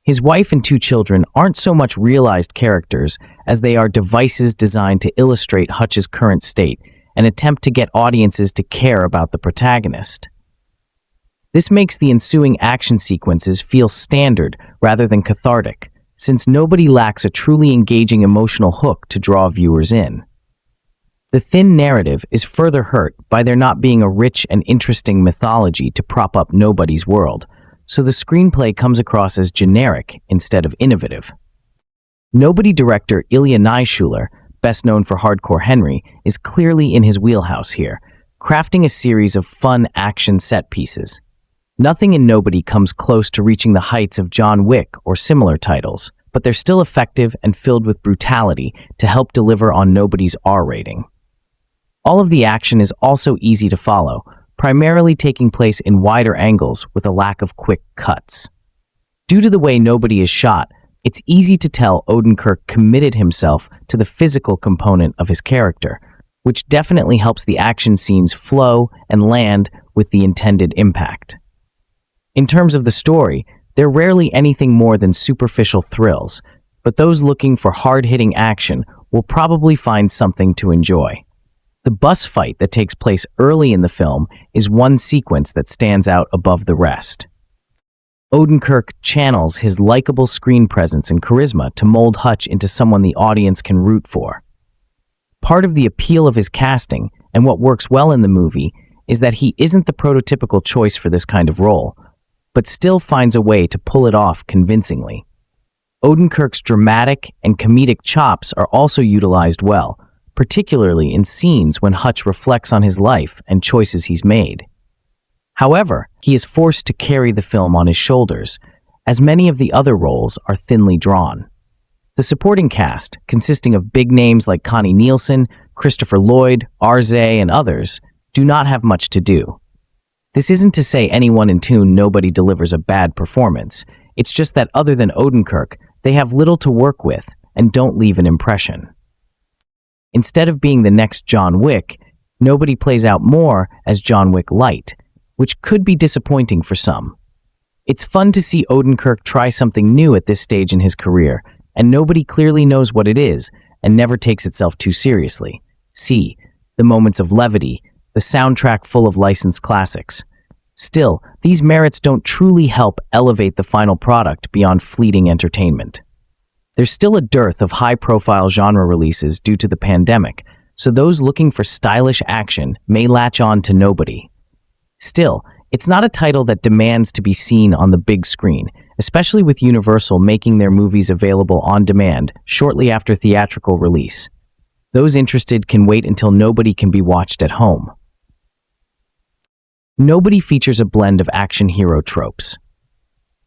His wife and 2 children aren't so much realized characters as they are devices designed to illustrate Hutch's current state and attempt to get audiences to care about the protagonist. This makes the ensuing action sequences feel standard rather than cathartic, since Nobody lacks a truly engaging emotional hook to draw viewers in. The thin narrative is further hurt by there not being a rich and interesting mythology to prop up Nobody's world, so the screenplay comes across as generic instead of innovative. Nobody director Ilya Naishuller, best known for Hardcore Henry, is clearly in his wheelhouse here, crafting a series of fun action set pieces. Nothing in Nobody comes close to reaching the heights of John Wick or similar titles, but they're still effective and filled with brutality to help deliver on Nobody's R rating. All of the action is also easy to follow, primarily taking place in wider angles with a lack of quick cuts. Due to the way Nobody is shot, it's easy to tell Odenkirk committed himself to the physical component of his character, which definitely helps the action scenes flow and land with the intended impact. In terms of the story, they're rarely anything more than superficial thrills, but those looking for hard-hitting action will probably find something to enjoy. The bus fight that takes place early in the film is one sequence that stands out above the rest. Odenkirk channels his likable screen presence and charisma to mold Hutch into someone the audience can root for. Part of the appeal of his casting, and what works well in the movie, is that he isn't the prototypical choice for this kind of role, but still finds a way to pull it off convincingly. Odenkirk's dramatic and comedic chops are also utilized well, particularly in scenes when Hutch reflects on his life and choices he's made. However, he is forced to carry the film on his shoulders, as many of the other roles are thinly drawn. The supporting cast, consisting of big names like Connie Nielsen, Christopher Lloyd, Aleksei, and others, do not have much to do. This isn't to say anyone in tune Nobody delivers a bad performance, it's just that other than Odenkirk, they have little to work with and don't leave an impression. Instead of being the next John Wick, Nobody plays out more as John Wick Light, which could be disappointing for some. It's fun to see Odenkirk try something new at this stage in his career, and Nobody clearly knows what it is and never takes itself too seriously. See the moments of levity, the soundtrack full of licensed classics. Still, these merits don't truly help elevate the final product beyond fleeting entertainment. There's still a dearth of high-profile genre releases due to the pandemic, so those looking for stylish action may latch on to Nobody. Still, it's not a title that demands to be seen on the big screen, especially with Universal making their movies available on demand shortly after theatrical release. Those interested can wait until Nobody can be watched at home. Nobody features a blend of action hero tropes.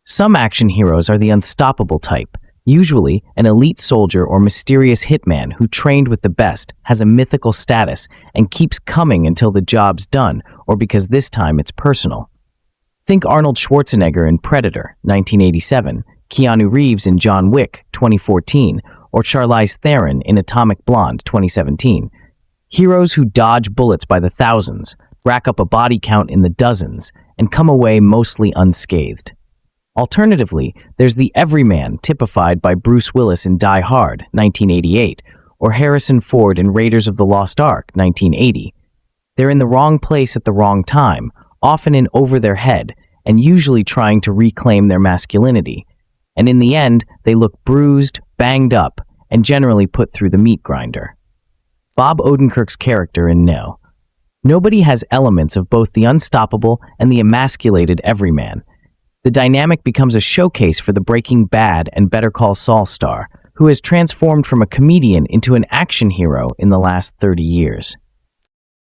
Some action heroes are the unstoppable type. Usually, an elite soldier or mysterious hitman who trained with the best has a mythical status and keeps coming until the job's done or because this time it's personal. Think Arnold Schwarzenegger in Predator, 1987, Keanu Reeves in John Wick, 2014, or Charlize Theron in Atomic Blonde, 2017. Heroes who dodge bullets by the thousands, rack up a body count in the dozens, and come away mostly unscathed. Alternatively, there's the everyman typified by Bruce Willis in Die Hard, 1988, or Harrison Ford in Raiders of the Lost Ark, 1980. They're in the wrong place at the wrong time, often in over their head, and usually trying to reclaim their masculinity. And in the end, they look bruised, banged up, and generally put through the meat grinder. Bob Odenkirk's character in Nobody has elements of both the unstoppable and the emasculated everyman. The dynamic becomes a showcase for the Breaking Bad and Better Call Saul star, who has transformed from a comedian into an action hero in the last 30 years.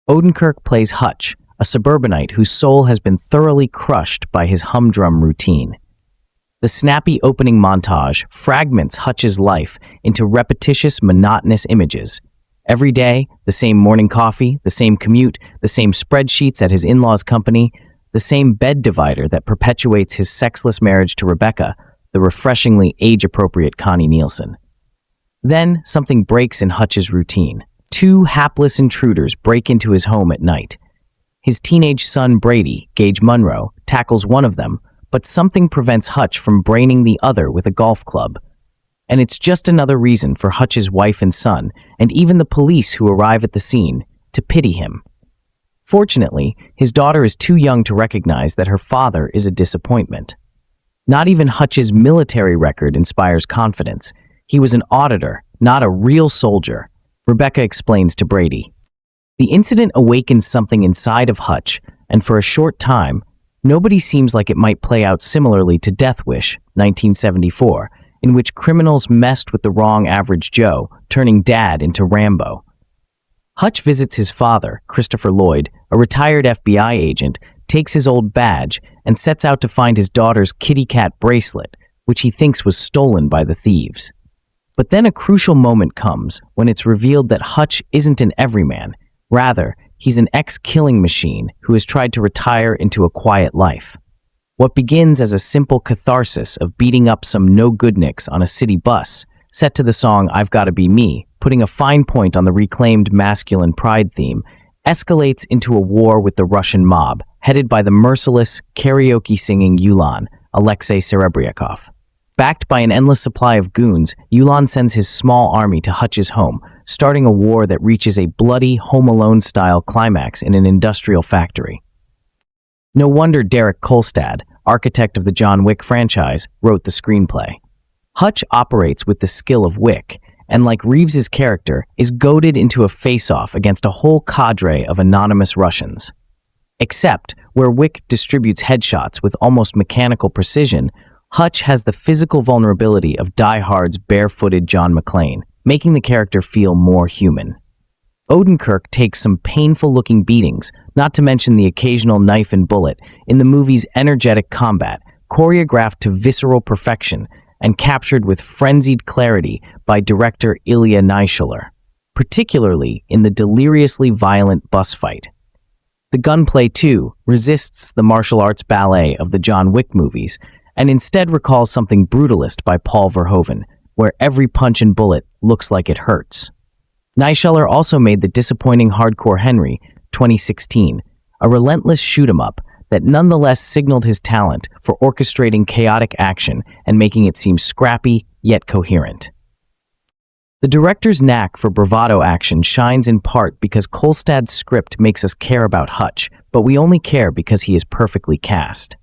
Odenkirk plays Hutch, a suburbanite whose soul has been thoroughly crushed by his humdrum routine. The snappy opening montage fragments Hutch's life into repetitious, monotonous images. Every day, the same morning coffee, the same commute, the same spreadsheets at his in-laws' company, the same bed divider that perpetuates his sexless marriage to Rebecca, the refreshingly age-appropriate Connie Nielsen. Then, something breaks in Hutch's routine. Two hapless intruders break into his home at night. His teenage son Brady, Gage Munro, tackles one of them, but something prevents Hutch from braining the other with a golf club. And it's just another reason for Hutch's wife and son, and even the police who arrive at the scene, to pity him. Fortunately, his daughter is too young to recognize that her father is a disappointment. Not even Hutch's military record inspires confidence. He was an auditor, not a real soldier, Rebecca explains to Brady. The incident awakens something inside of Hutch, and for a short time, nobody seems like it might play out similarly to Death Wish, 1974, in which criminals messed with the wrong average Joe, turning Dad into Rambo. Hutch visits his father, Christopher Lloyd, a retired FBI agent, takes his old badge, and sets out to find his daughter's kitty cat bracelet, which he thinks was stolen by the thieves. But then a crucial moment comes when it's revealed that Hutch isn't an everyman. Rather, he's an ex-killing machine who has tried to retire into a quiet life. What begins as a simple catharsis of beating up some no-goodniks on a city bus, set to the song I've Gotta Be Me, putting a fine point on the reclaimed masculine pride theme, escalates into a war with the Russian mob, headed by the merciless, karaoke-singing Ulan, Aleksei Serebryakov. Backed by an endless supply of goons, Ulan sends his small army to Hutch's home, starting a war that reaches a bloody Home Alone-style climax in an industrial factory. No wonder Derek Kolstad, architect of the John Wick franchise, wrote the screenplay. Hutch operates with the skill of Wick, and like Reeves's character, is goaded into a face-off against a whole cadre of anonymous Russians. Except, where Wick distributes headshots with almost mechanical precision, Hutch has the physical vulnerability of Die Hard's barefooted John McClane, making the character feel more human. Odenkirk takes some painful-looking beatings, not to mention the occasional knife and bullet, in the movie's energetic combat, choreographed to visceral perfection and captured with frenzied clarity by director Ilya Naishuller, particularly in the deliriously violent bus fight. The gunplay, too, resists the martial arts ballet of the John Wick movies, and instead recalls something brutalist by Paul Verhoeven, where every punch and bullet looks like it hurts. Naishuller also made the disappointing Hardcore Henry, 2016, a relentless shoot-'em-up that nonetheless signaled his talent for orchestrating chaotic action and making it seem scrappy yet coherent. The director's knack for bravado action shines in part because Kolstad's script makes us care about Hutch, but we only care because he is perfectly cast.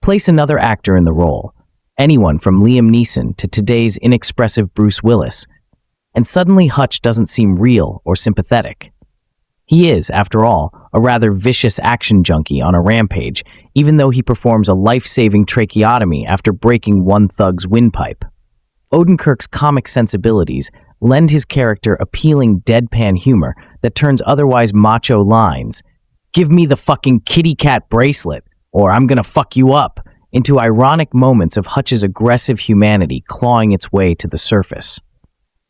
Place another actor in the role, anyone from Liam Neeson to today's inexpressive Bruce Willis, and suddenly Hutch doesn't seem real or sympathetic. He is, after all, a rather vicious action junkie on a rampage, even though he performs a life-saving tracheotomy after breaking one thug's windpipe. Odenkirk's comic sensibilities lend his character appealing deadpan humor that turns otherwise macho lines, "Give me the fucking kitty cat bracelet," or "I'm gonna fuck you up," into ironic moments of Hutch's aggressive humanity clawing its way to the surface.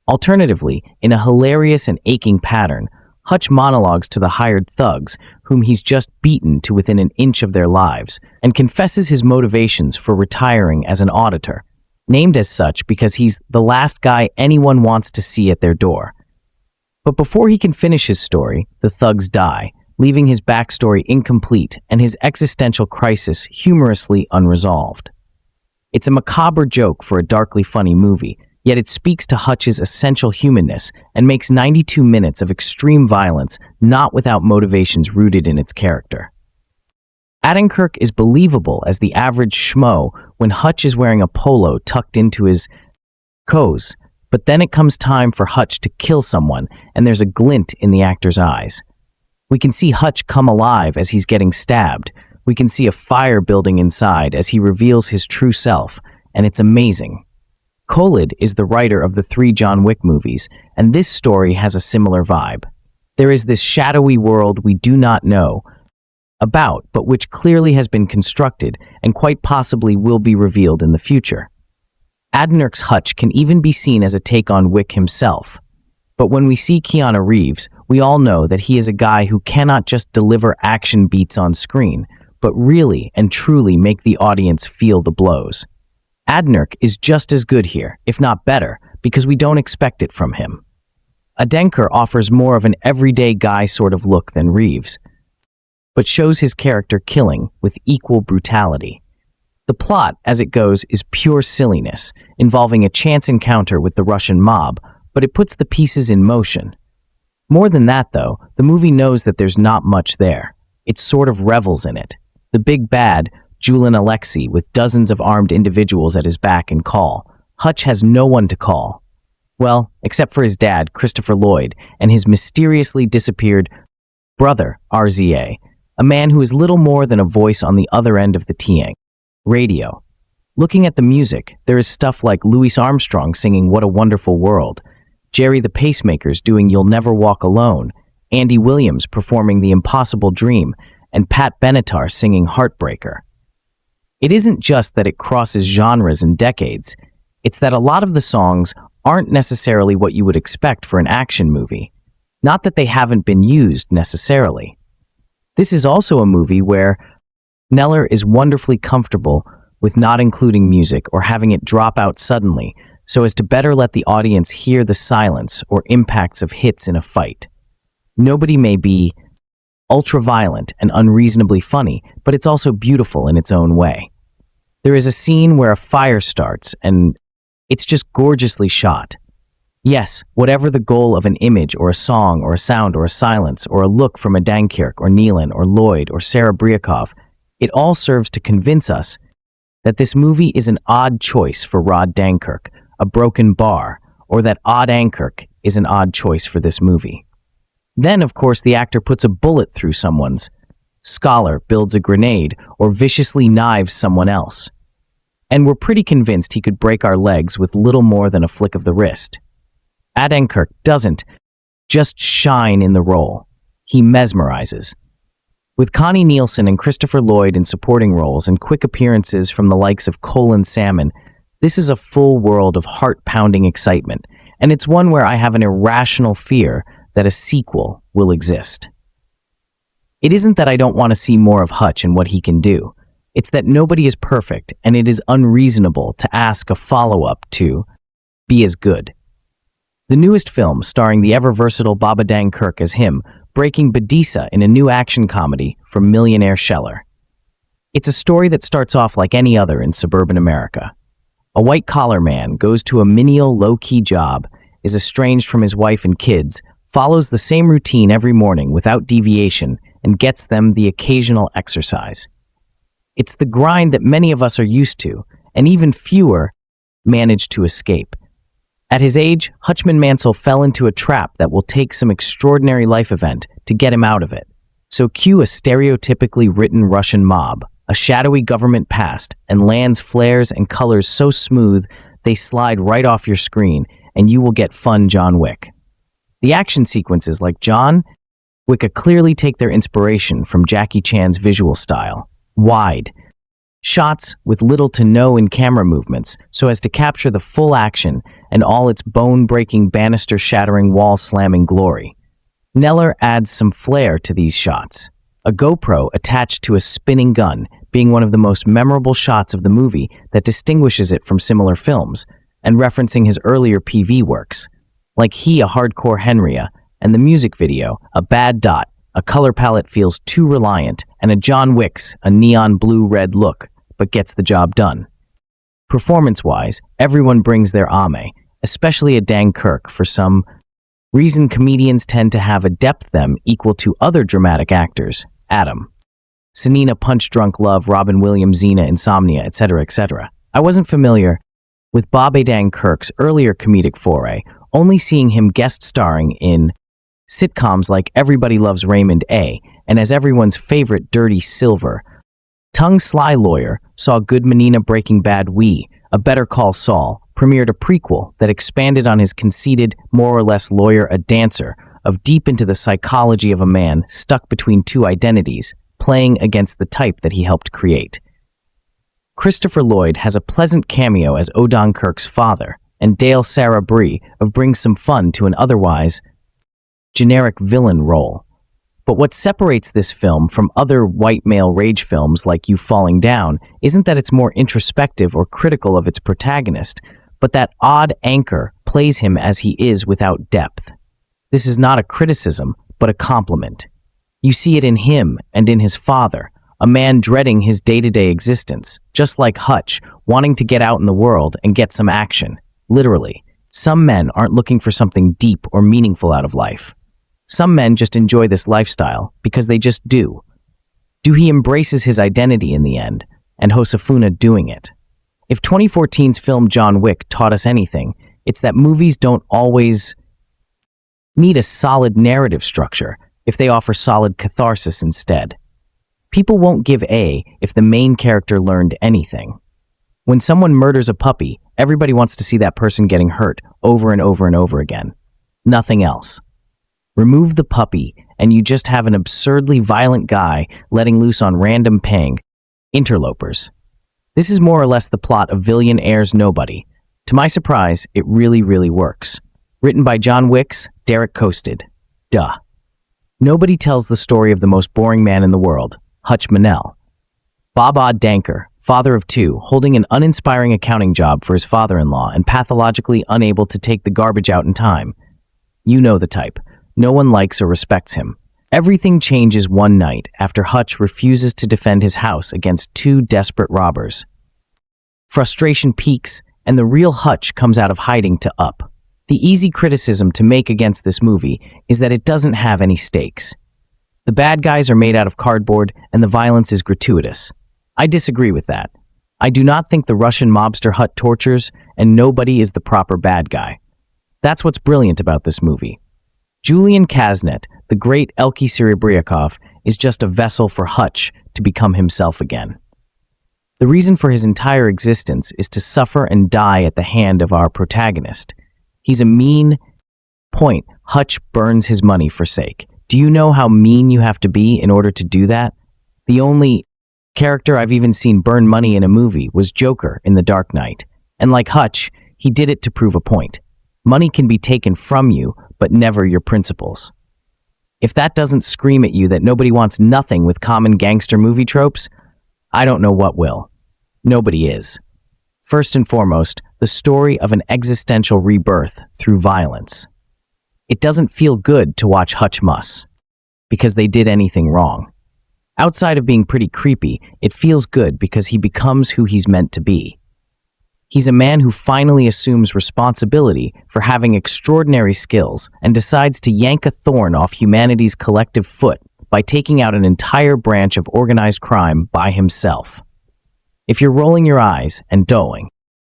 Alternatively, in a hilarious and aching pattern, Hutch monologues to the hired thugs, whom he's just beaten to within an inch of their lives, and confesses his motivations for retiring as an auditor, named as such because he's the last guy anyone wants to see at their door. But before he can finish his story, the thugs die, leaving his backstory incomplete and his existential crisis humorously unresolved. It's a macabre joke for a darkly funny movie, yet it speaks to Hutch's essential humanness and makes 92 minutes of extreme violence not without motivations rooted in its character. Odenkirk is believable as the average schmo when Hutch is wearing a polo tucked into his hose, but then it comes time for Hutch to kill someone and there's a glint in the actor's eyes. We can see Hutch come alive as he's getting stabbed. We can see a fire building inside as he reveals his true self, and it's amazing. Kolstad is the writer of the 3 John Wick movies, and this story has a similar vibe. There is this shadowy world we do not know about, but which clearly has been constructed and quite possibly will be revealed in the future. Odenkirk's Hutch can even be seen as a take on Wick himself. But when we see Keanu Reeves, we all know that he is a guy who cannot just deliver action beats on screen, but really and truly make the audience feel the blows. Odenkirk is just as good here, if not better, because we don't expect it from him. Odenkirk offers more of an everyday guy sort of look than Reeves, but shows his character killing with equal brutality. The plot, as it goes, is pure silliness, involving a chance encounter with the Russian mob, but it puts the pieces in motion. More than that, though, the movie knows that there's not much there. It sort of revels in it. The big bad, Julian Aleksei, with dozens of armed individuals at his back and call. Hutch has no one to call. Well, except for his dad, Christopher Lloyd, and his mysteriously disappeared brother, RZA, a man who is little more than a voice on the other end of the Tiang radio. Looking at the music, there is stuff like Louis Armstrong singing What a Wonderful World, Jerry the Pacemakers doing You'll Never Walk Alone, Andy Williams performing The Impossible Dream, and Pat Benatar singing Heartbreaker. It isn't just that it crosses genres and decades, it's that a lot of the songs aren't necessarily what you would expect for an action movie. Not that they haven't been used necessarily. This is also a movie where Neller is wonderfully comfortable with not including music or having it drop out suddenly so as to better let the audience hear the silence or impacts of hits in a fight. Nobody may be ultra-violent and unreasonably funny, but it's also beautiful in its own way. There is a scene where a fire starts and it's just gorgeously shot. Yes, whatever the goal of an image or a song or a sound or a silence or a look from Odenkirk or Nielsen or Lloyd or Serebryakov, it all serves to convince us that this movie is an odd choice for Odenkirk, a broken bar, or that Odenkirk is an odd choice for this movie. Then, of course, the actor puts a bullet through someone's, scholar builds a grenade, or viciously knives someone else. And we're pretty convinced he could break our legs with little more than a flick of the wrist. Odenkirk doesn't just shine in the role. He mesmerizes. With Connie Nielsen and Christopher Lloyd in supporting roles and quick appearances from the likes of Colin Salmon, this is a full world of heart-pounding excitement, and it's one where I have an irrational fear that a sequel will exist. It isn't that I don't want to see more of Hutch and what he can do. It's that nobody is perfect, and it is unreasonable to ask a follow-up to be as good. The newest film, starring the ever-versatile Odenkirk as him, breaking Badisa in a new action comedy from millionaire Scheller. It's a story that starts off like any other in suburban America. A white-collar man goes to a menial, low-key job, is estranged from his wife and kids, follows the same routine every morning without deviation, and gets them the occasional exercise. It's the grind that many of us are used to, and even fewer manage to escape. At his age, Hutchman Mansell fell into a trap that will take some extraordinary life event to get him out of it. So cue a stereotypically written Russian mob, a shadowy government past, and lands flares and colors so smooth they slide right off your screen, and you will get fun John Wick. The action sequences like John Wick clearly take their inspiration from Jackie Chan's visual style. Wide shots with little to no in-camera movements so as to capture the full action and all its bone-breaking, banister-shattering, wall-slamming glory. Neller adds some flair to these shots. A GoPro attached to a spinning gun being one of the most memorable shots of the movie that distinguishes it from similar films, and referencing his earlier PV works, like He, a Hardcore Henria, and the music video, A Bad Dot, a color palette feels too reliant, and a John Wick's, a neon blue-red look, but gets the job done. Performance-wise, everyone brings their ame, especially Odenkirk. For some reason, comedians tend to have a depth them equal to other dramatic actors. Adam, Sanina, Punch-Drunk Love, Robin Williams, Xena, Insomnia, etc., etc. I wasn't familiar with Odenkirk's earlier comedic foray, only seeing him guest starring in sitcoms like Everybody Loves Raymond A. and as everyone's favorite Dirty Silver. Tongue Sly Lawyer saw Good Menina, Breaking Bad, A Better Call Saul, premiered a prequel that expanded on his conceited, more or less lawyer, a dancer, of deep into the psychology of a man stuck between two identities, playing against the type that he helped create. Christopher Lloyd has a pleasant cameo as Odenkirk's father, and Dale Serebryakov brings some fun to an otherwise generic villain role. But what separates this film from other white male rage films like You Falling Down isn't that it's more introspective or critical of its protagonist, but that odd anchor plays him as he is without depth. This is not a criticism, but a compliment. You see it in him and in his father, a man dreading his day-to-day existence, just like Hutch, wanting to get out in the world and get some action. Literally, some men aren't looking for something deep or meaningful out of life. Some men just enjoy this lifestyle because they just do. He embraces his identity in the end, and Josefina doing it. If 2014's film John Wick taught us anything, it's that movies don't always need a solid narrative structure if they offer solid catharsis instead. People won't give A if the main character learned anything. When someone murders a puppy, everybody wants to see that person getting hurt over and over and over again. Nothing else. Remove the puppy, and you just have an absurdly violent guy letting loose on random paying interlopers. This is more or less the plot of Villain Heirs Nobody. To my surprise, it really, really works. Written by John Wick's Derek Coasted. Duh. Nobody tells the story of the most boring man in the world, Hutch Manel. Bob Odenkirk, father of two, holding an uninspiring accounting job for his father-in-law and pathologically unable to take the garbage out in time. You know the type. No one likes or respects him. Everything changes one night after Hutch refuses to defend his house against two desperate robbers. Frustration peaks, and the real Hutch comes out of hiding to up. The easy criticism to make against this movie is that it doesn't have any stakes. The bad guys are made out of cardboard, and the violence is gratuitous. I disagree with that. I do not think the Russian mobster Hutch tortures, and nobody is the proper bad guy. That's what's brilliant about this movie. Julian Kaznet, the great Aleksei Serebryakov, is just a vessel for Hutch to become himself again. The reason for his entire existence is to suffer and die at the hand of our protagonist. He's a mean point. Hutch burns his money for sake. Do you know how mean you have to be in order to do that? The only character I've even seen burn money in a movie was Joker in The Dark Knight. And like Hutch, he did it to prove a point. Money can be taken from you, but never your principles. If that doesn't scream at you that nobody wants nothing with common gangster movie tropes, I don't know what will. Nobody is. First and foremost, the story of an existential rebirth through violence. It doesn't feel good to watch Hutch muss, because they did anything wrong. Outside of being pretty creepy, it feels good because he becomes who he's meant to be. He's a man who finally assumes responsibility for having extraordinary skills and decides to yank a thorn off humanity's collective foot by taking out an entire branch of organized crime by himself. If you're rolling your eyes and doing,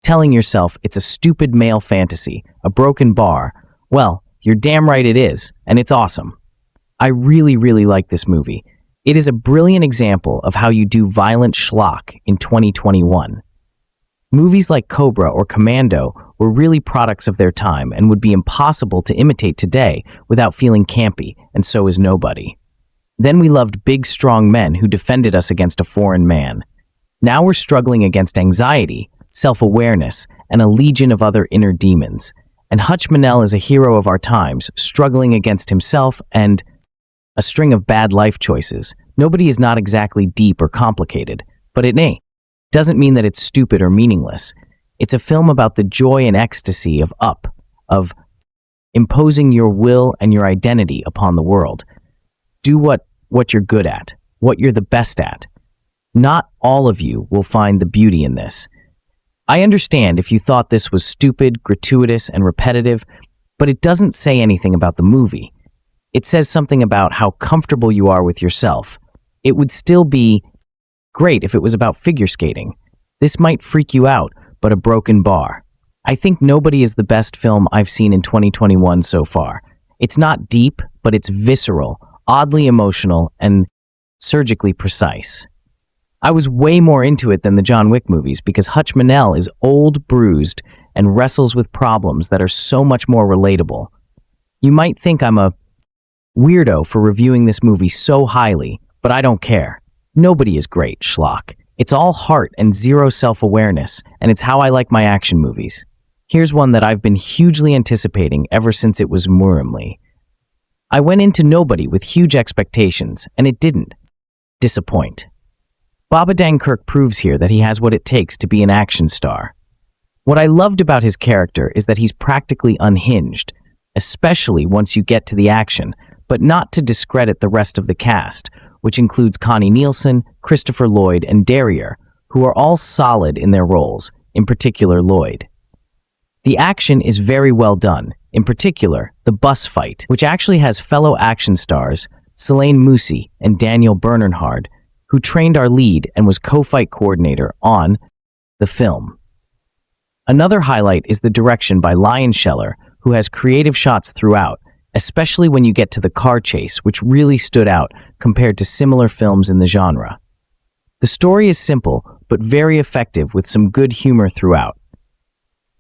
telling yourself it's a stupid male fantasy, a broken bar, well, you're damn right it is, and it's awesome. I really, really like this movie. It is a brilliant example of how you do violent schlock in 2021. Movies like Cobra or Commando were really products of their time and would be impossible to imitate today without feeling campy, and so is Nobody. Then we loved big, strong men who defended us against a foreign man. Now we're struggling against anxiety, self-awareness, and a legion of other inner demons. And Hutch Manel is a hero of our times, struggling against himself and a string of bad life choices. Nobody is not exactly deep or complicated, but it doesn't mean that it's stupid or meaningless. It's a film about the joy and ecstasy of imposing your will and your identity upon the world. Do what you're good at, what you're the best at. Not all of you will find the beauty in this. I understand if you thought this was stupid, gratuitous, and repetitive, but it doesn't say anything about the movie. It says something about how comfortable you are with yourself. It would still be great if it was about figure skating. This might freak you out, but a broken bar. I think Nobody is the best film I've seen in 2021 so far. It's not deep, but it's visceral, oddly emotional, and surgically precise. I was way more into it than the John Wick movies because Hutch Manel is old, bruised, and wrestles with problems that are so much more relatable. You might think I'm a weirdo for reviewing this movie so highly, but I don't care. Nobody is great, schlock. It's all heart and zero self-awareness, and it's how I like my action movies. Here's one that I've been hugely anticipating ever since it was Murimli. I went into Nobody with huge expectations, and it didn't disappoint. Odenkirk proves here that he has what it takes to be an action star. What I loved about his character is that he's practically unhinged, especially once you get to the action, but not to discredit the rest of the cast, which includes Connie Nielsen, Christopher Lloyd, and Derriere, who are all solid in their roles, in particular Lloyd. The action is very well done, in particular the bus fight, which actually has fellow action stars Selene Musi and Daniel Bernhardt, who trained our lead and was co-fight coordinator on the film. Another highlight is the direction by Naishuller, who has creative shots throughout, especially when you get to the car chase, which really stood out compared to similar films in the genre. The story is simple, but very effective with some good humor throughout.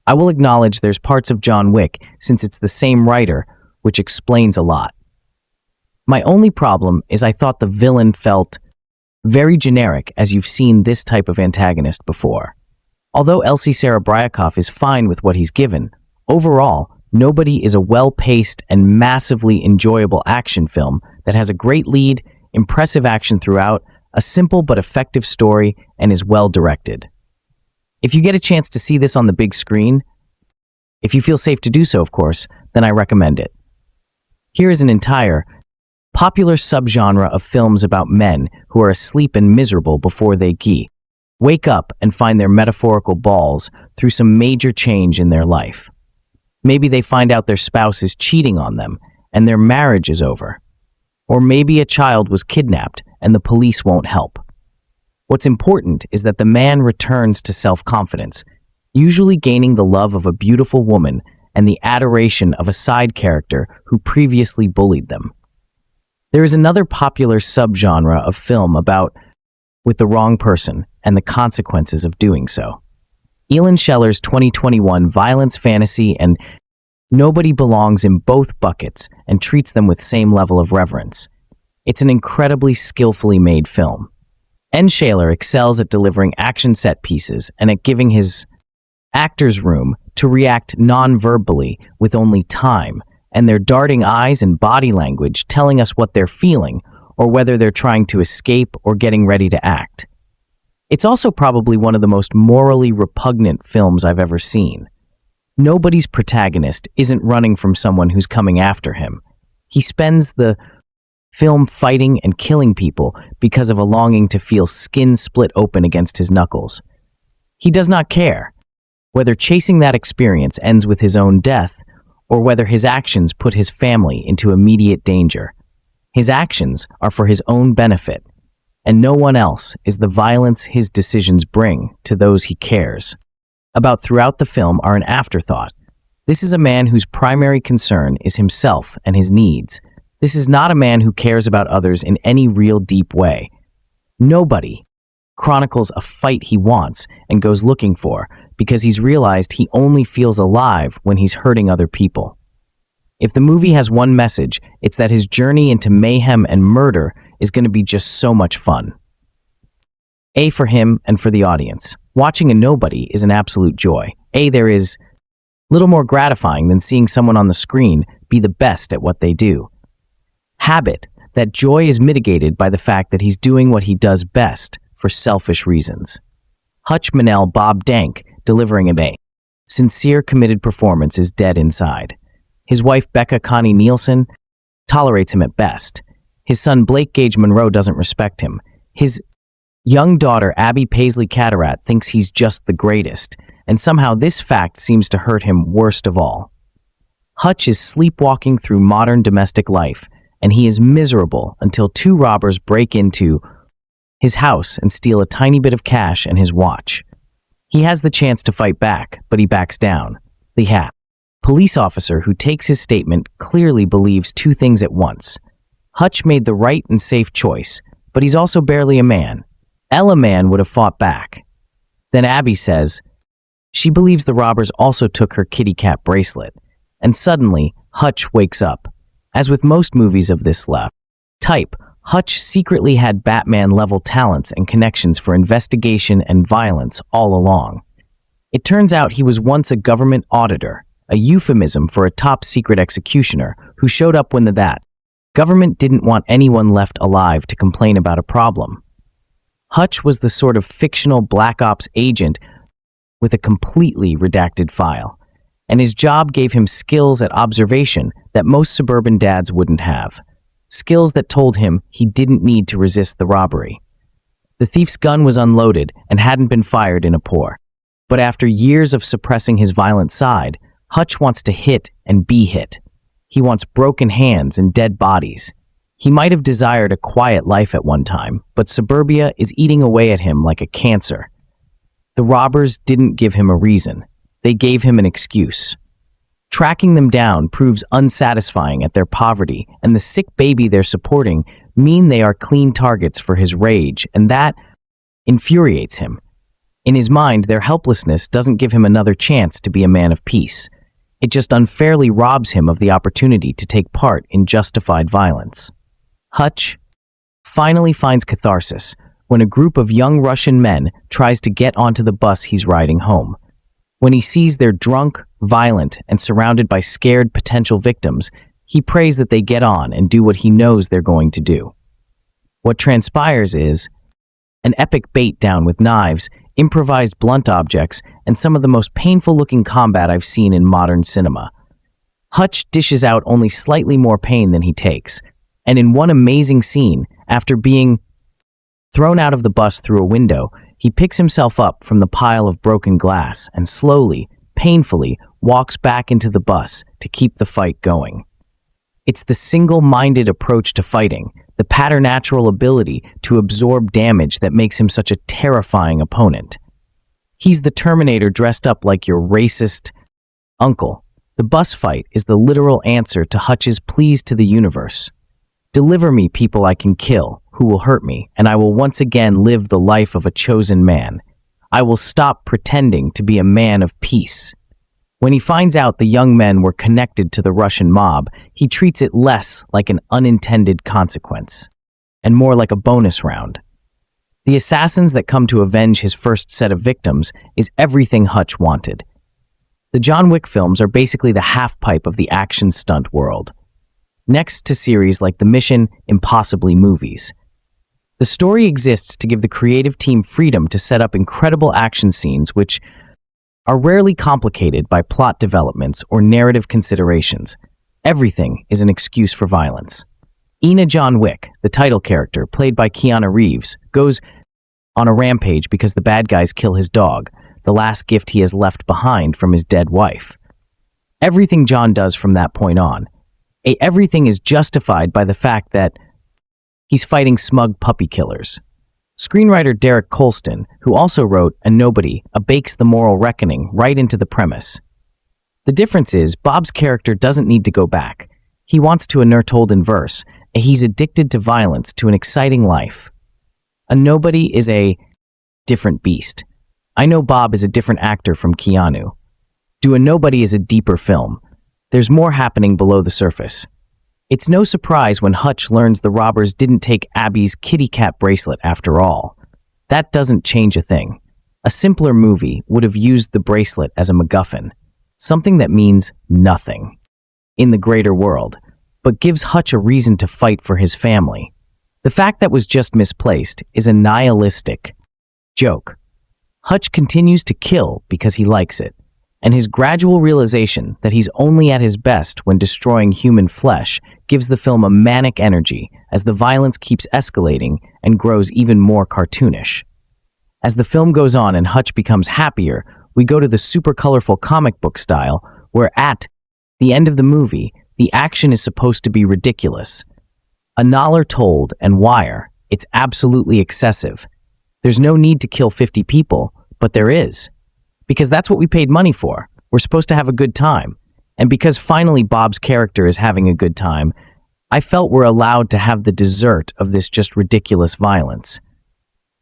I will acknowledge there's parts of John Wick, since it's the same writer, which explains a lot. My only problem is I thought the villain felt very generic, as you've seen this type of antagonist before. Although Aleksei Serebryakov is fine with what he's given, overall, Nobody is a well-paced and massively enjoyable action film that has a great lead, impressive action throughout, a simple but effective story, and is well directed. If you get a chance to see this on the big screen, if you feel safe to do so, of course, then I recommend it. Here is an entire popular subgenre of films about men who are asleep and miserable before they wake up and find their metaphorical balls through some major change in their life. Maybe they find out their spouse is cheating on them and their marriage is over. Or maybe a child was kidnapped and the police won't help. What's important is that the man returns to self-confidence, usually gaining the love of a beautiful woman and the adoration of a side character who previously bullied them. There is another popular subgenre of film about with the wrong person and the consequences of doing so. Ilya Scheller's 2021 violence fantasy and Nobody belongs in both buckets and treats them with same level of reverence. It's an incredibly skillfully made film. Scheller excels at delivering action set pieces and at giving his actors room to react non-verbally with only time and their darting eyes and body language telling us what they're feeling or whether they're trying to escape or getting ready to act. It's also probably one of the most morally repugnant films I've ever seen. Nobody's protagonist isn't running from someone who's coming after him. He spends the film fighting and killing people because of a longing to feel skin split open against his knuckles. He does not care whether chasing that experience ends with his own death or whether his actions put his family into immediate danger. His actions are for his own benefit, and no one else is the violence his decisions bring to those he cares about throughout the film are an afterthought. This is a man whose primary concern is himself and his needs. This is not a man who cares about others in any real deep way. Nobody chronicles a fight he wants and goes looking for because he's realized he only feels alive when he's hurting other people. If the movie has one message, it's that his journey into mayhem and murder is going to be just so much fun. A for him and for the audience. Watching a Nobody is an absolute joy. There is little more gratifying than seeing someone on the screen be the best at what they do. Habit, that joy is mitigated by the fact that he's doing what he does best for selfish reasons. Hutch Manel Bob Dank delivering a sincere, committed performance is dead inside. His wife Becca Connie Nielsen tolerates him at best. His son Blake Gage Monroe doesn't respect him. His young daughter Abby Paisley Cataract thinks he's just the greatest, and somehow this fact seems to hurt him worst of all. Hutch is sleepwalking through modern domestic life, and he is miserable until two robbers break into his house and steal a tiny bit of cash and his watch. He has the chance to fight back, but he backs down. The police officer who takes his statement clearly believes two things at once. Hutch made the right and safe choice, but he's also barely a man. A man would have fought back. Then Abby says she believes the robbers also took her kitty cat bracelet, and suddenly Hutch wakes up. As with most movies of this type, Hutch secretly had Batman-level talents and connections for investigation and violence all along. It turns out he was once a government auditor, a euphemism for a top-secret executioner who showed up when the Government didn't want anyone left alive to complain about a problem. Hutch was the sort of fictional black ops agent with a completely redacted file, and his job gave him skills at observation that most suburban dads wouldn't have. Skills that told him he didn't need to resist the robbery. The thief's gun was unloaded and hadn't been fired in a pour. But after years of suppressing his violent side, Hutch wants to hit and be hit. He wants broken hands and dead bodies. He might have desired a quiet life at one time, but suburbia is eating away at him like a cancer. The robbers didn't give him a reason. They gave him an excuse. Tracking them down proves unsatisfying at their poverty, and the sick baby they're supporting mean they are clean targets for his rage, and that infuriates him. In his mind, their helplessness doesn't give him another chance to be a man of peace. It just unfairly robs him of the opportunity to take part in justified violence. Hutch finally finds catharsis when a group of young Russian men tries to get onto the bus he's riding home. When he sees they're drunk, violent, and surrounded by scared potential victims, he prays that they get on and do what he knows they're going to do. What transpires is an epic beatdown with knives, improvised blunt objects, and some of the most painful-looking combat I've seen in modern cinema. Hutch dishes out only slightly more pain than he takes, and in one amazing scene, after being thrown out of the bus through a window, he picks himself up from the pile of broken glass and slowly, painfully, walks back into the bus to keep the fight going. It's the single-minded approach to fighting, the preternatural ability to absorb damage that makes him such a terrifying opponent. He's the Terminator dressed up like your racist uncle. The bus fight is the literal answer to Hutch's pleas to the universe. Deliver me people I can kill, who will hurt me, and I will once again live the life of a chosen man. I will stop pretending to be a man of peace. When he finds out the young men were connected to the Russian mob, he treats it less like an unintended consequence, and more like a bonus round. The assassins that come to avenge his first set of victims is everything Hutch wanted. The John Wick films are basically the half-pipe of the action stunt world, next to series like the Mission Impossible movies. The story exists to give the creative team freedom to set up incredible action scenes which are rarely complicated by plot developments or narrative considerations. Everything is an excuse for violence. Ina John Wick, the title character, played by Keanu Reeves, goes on a rampage because the bad guys kill his dog, the last gift he has left behind from his dead wife. Everything John does from that point on, everything is justified by the fact that he's fighting smug puppy killers. Screenwriter Derek Colston, who also wrote A Nobody, bakes the moral reckoning right into the premise. The difference is, Bob's character doesn't need to go back. He wants to inert told in verse. He's addicted to violence, to an exciting life. A Nobody is a different beast. I know Bob is a different actor from Keanu. Do A Nobody is a deeper film. There's more happening below the surface. It's no surprise when Hutch learns the robbers didn't take Abby's kitty cat bracelet after all. That doesn't change a thing. A simpler movie would have used the bracelet as a MacGuffin, something that means nothing in the greater world, but gives Hutch a reason to fight for his family. The fact that was just misplaced is a nihilistic joke. Hutch continues to kill because he likes it, and his gradual realization that he's only at his best when destroying human flesh gives the film a manic energy as the violence keeps escalating and grows even more cartoonish. As the film goes on and Hutch becomes happier, we go to the super colorful comic book style, where at the end of the movie, the action is supposed to be ridiculous. A Naishuller told and wire, it's absolutely excessive. There's no need to kill 50 people, but there is. Because that's what we paid money for. We're supposed to have a good time. And because finally Bob's character is having a good time, I felt we're allowed to have the dessert of this just ridiculous violence.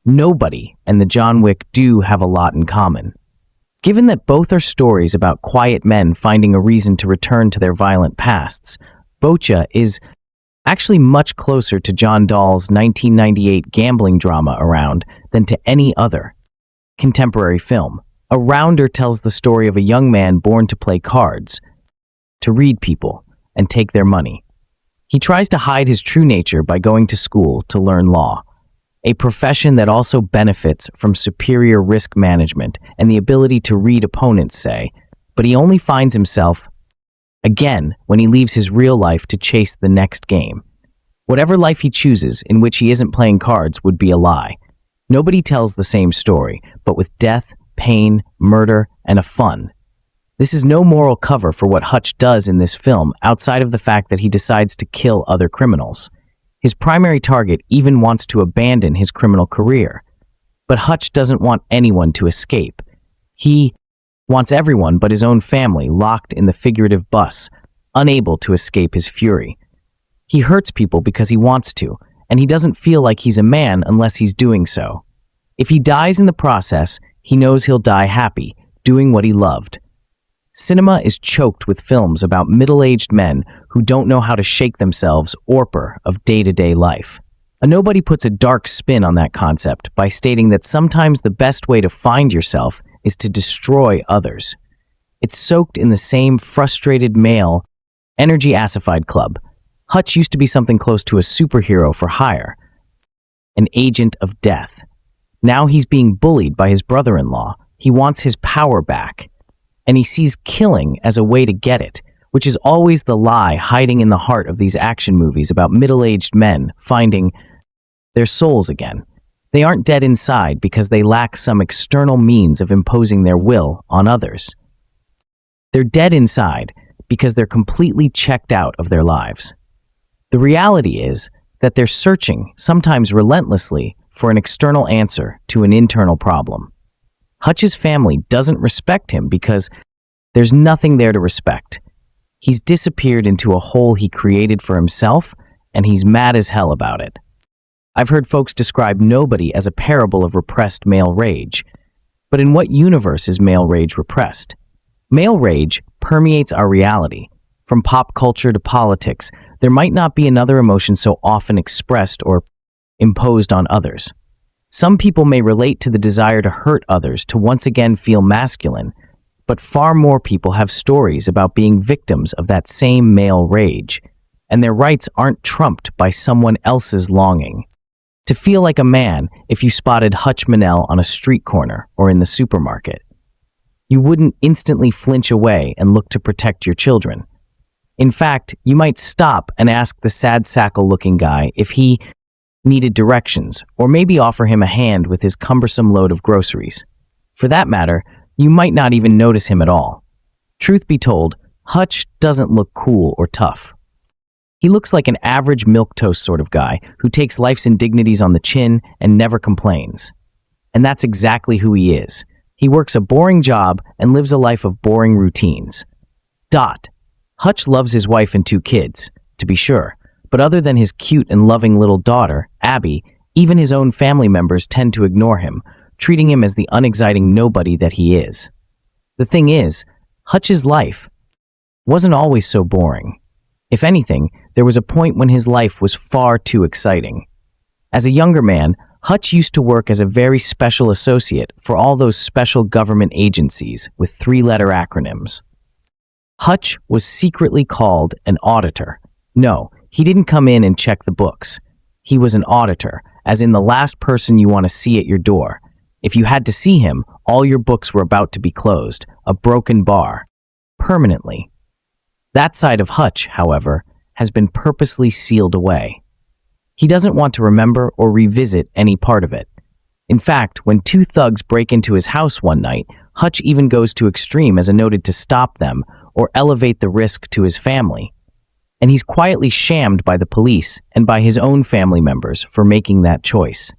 Nobody and the John Wick do have a lot in common. Given that both are stories about quiet men finding a reason to return to their violent pasts, Bocha is actually much closer to John Dahl's 1998 gambling drama Around than to any other contemporary film. A Rounder tells the story of a young man born to play cards, to read people, and take their money. He tries to hide his true nature by going to school to learn law, a profession that also benefits from superior risk management and the ability to read opponents, say, but he only finds himself again when he leaves his real life to chase the next game. Whatever life he chooses in which he isn't playing cards would be a lie. Nobody tells the same story, but with death, pain, murder, and a fun. This is no moral cover for what Hutch does in this film outside of the fact that he decides to kill other criminals. His primary target even wants to abandon his criminal career. But Hutch doesn't want anyone to escape. He wants everyone but his own family locked in the figurative bus, unable to escape his fury. He hurts people because he wants to, and he doesn't feel like he's a man unless he's doing so. If he dies in the process, he knows he'll die happy, doing what he loved. Cinema is choked with films about middle-aged men who don't know how to shake themselves orper of day-to-day life. A Nobody puts a dark spin on that concept by stating that sometimes the best way to find yourself is to destroy others. It's soaked in the same frustrated male energy acidified club. Hutch used to be something close to a superhero for hire, an agent of death. Now he's being bullied by his brother-in-law. He wants his power back. And he sees killing as a way to get it, which is always the lie hiding in the heart of these action movies about middle-aged men finding their souls again. They aren't dead inside because they lack some external means of imposing their will on others. They're dead inside because they're completely checked out of their lives. The reality is that they're searching, sometimes relentlessly, for an external answer to an internal problem. Hutch's family doesn't respect him because there's nothing there to respect. He's disappeared into a hole he created for himself, and he's mad as hell about it. I've heard folks describe Nobody as a parable of repressed male rage. But in what universe is male rage repressed? Male rage permeates our reality. From pop culture to politics, there might not be another emotion so often expressed or imposed on others. Some people may relate to the desire to hurt others to once again feel masculine, but far more people have stories about being victims of that same male rage, and their rights aren't trumped by someone else's longing. To feel like a man if you spotted Hutch Manel on a street corner or in the supermarket. You wouldn't instantly flinch away and look to protect your children. In fact, you might stop and ask the sad-sackle-looking guy if he needed directions, or maybe offer him a hand with his cumbersome load of groceries. For that matter, you might not even notice him at all. Truth be told, Hutch doesn't look cool or tough. He looks like an average milquetoast sort of guy who takes life's indignities on the chin and never complains. And that's exactly who he is. He works a boring job and lives a life of boring routines. Hutch loves his wife and 2 kids, to be sure. But other than his cute and loving little daughter, Abby, even his own family members tend to ignore him, treating him as the unexciting nobody that he is. The thing is, Hutch's life wasn't always so boring. If anything, there was a point when his life was far too exciting. As a younger man, Hutch used to work as a very special associate for all those special government agencies with 3-letter acronyms. Hutch was secretly called an auditor. No, he didn't come in and check the books. He was an auditor, as in the last person you want to see at your door. If you had to see him, all your books were about to be closed, a broken bar, permanently. That side of Hutch, however, has been purposely sealed away. He doesn't want to remember or revisit any part of it. In fact, when 2 thugs break into his house one night, Hutch even goes to extreme as a noted to stop them or elevate the risk to his family. And he's quietly shammed by the police and by his own family members for making that choice.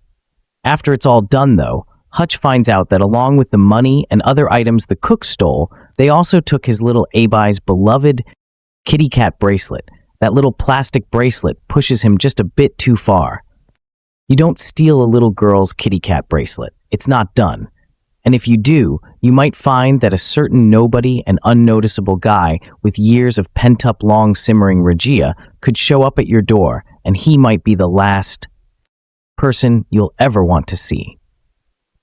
After it's all done, though, Hutch finds out that along with the money and other items the cook stole, they also took his little Abi's beloved kitty cat bracelet. That little plastic bracelet pushes him just a bit too far. You don't steal a little girl's kitty cat bracelet. It's not done. And if you do, you might find that a certain nobody and unnoticeable guy with years of pent-up long simmering regia could show up at your door, and he might be the last person you'll ever want to see.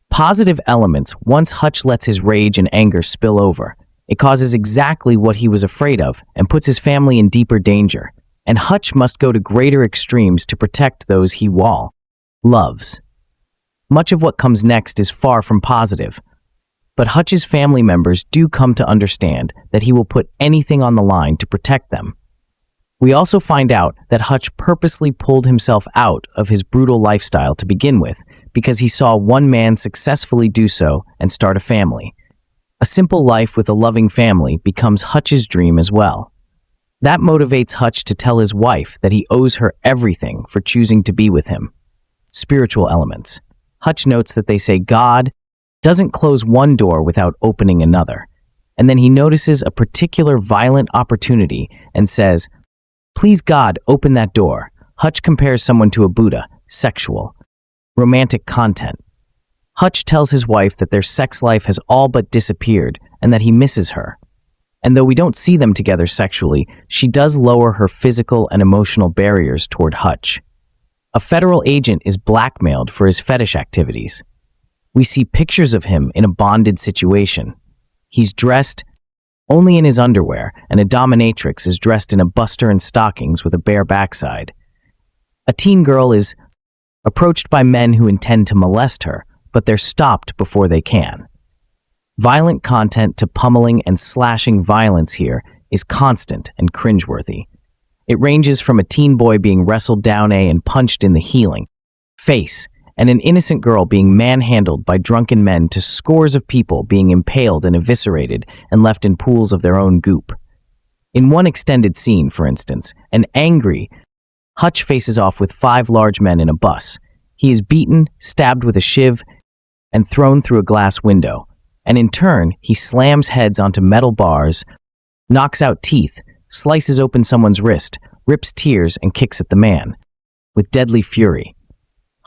Positive elements, once Hutch lets his rage and anger spill over. It causes exactly what he was afraid of and puts his family in deeper danger. and Hutch must go to greater extremes to protect those he loves. Much of what comes next is far from positive, but Hutch's family members do come to understand that he will put anything on the line to protect them. We also find out that Hutch purposely pulled himself out of his brutal lifestyle to begin with because he saw one man successfully do so and start a family. A simple life with a loving family becomes Hutch's dream as well. That motivates Hutch to tell his wife that he owes her everything for choosing to be with him. Spiritual elements. Hutch notes that they say God doesn't close one door without opening another, and then he notices a particular violent opportunity and says, "Please God, open that door." Hutch compares someone to a Buddha, sexual, romantic content. Hutch tells his wife that their sex life has all but disappeared and that he misses her. And though we don't see them together sexually, she does lower her physical and emotional barriers toward Hutch. A federal agent is blackmailed for his fetish activities. We see pictures of him in a bonded situation. He's dressed only in his underwear, and a dominatrix is dressed in a buster and stockings with a bare backside. A teen girl is approached by men who intend to molest her, but they're stopped before they can. Violent content to pummeling and slashing violence here is constant and cringeworthy. It ranges from a teen boy being wrestled down and punched in the healing face, and an innocent girl being manhandled by drunken men to scores of people being impaled and eviscerated and left in pools of their own goop. In one extended scene, for instance, an angry Hutch faces off with 5 large men in a bus. He is beaten, stabbed with a shiv, and thrown through a glass window. And in turn, he slams heads onto metal bars, knocks out teeth, slices open someone's wrist, rips tears, and kicks at the man. With deadly fury,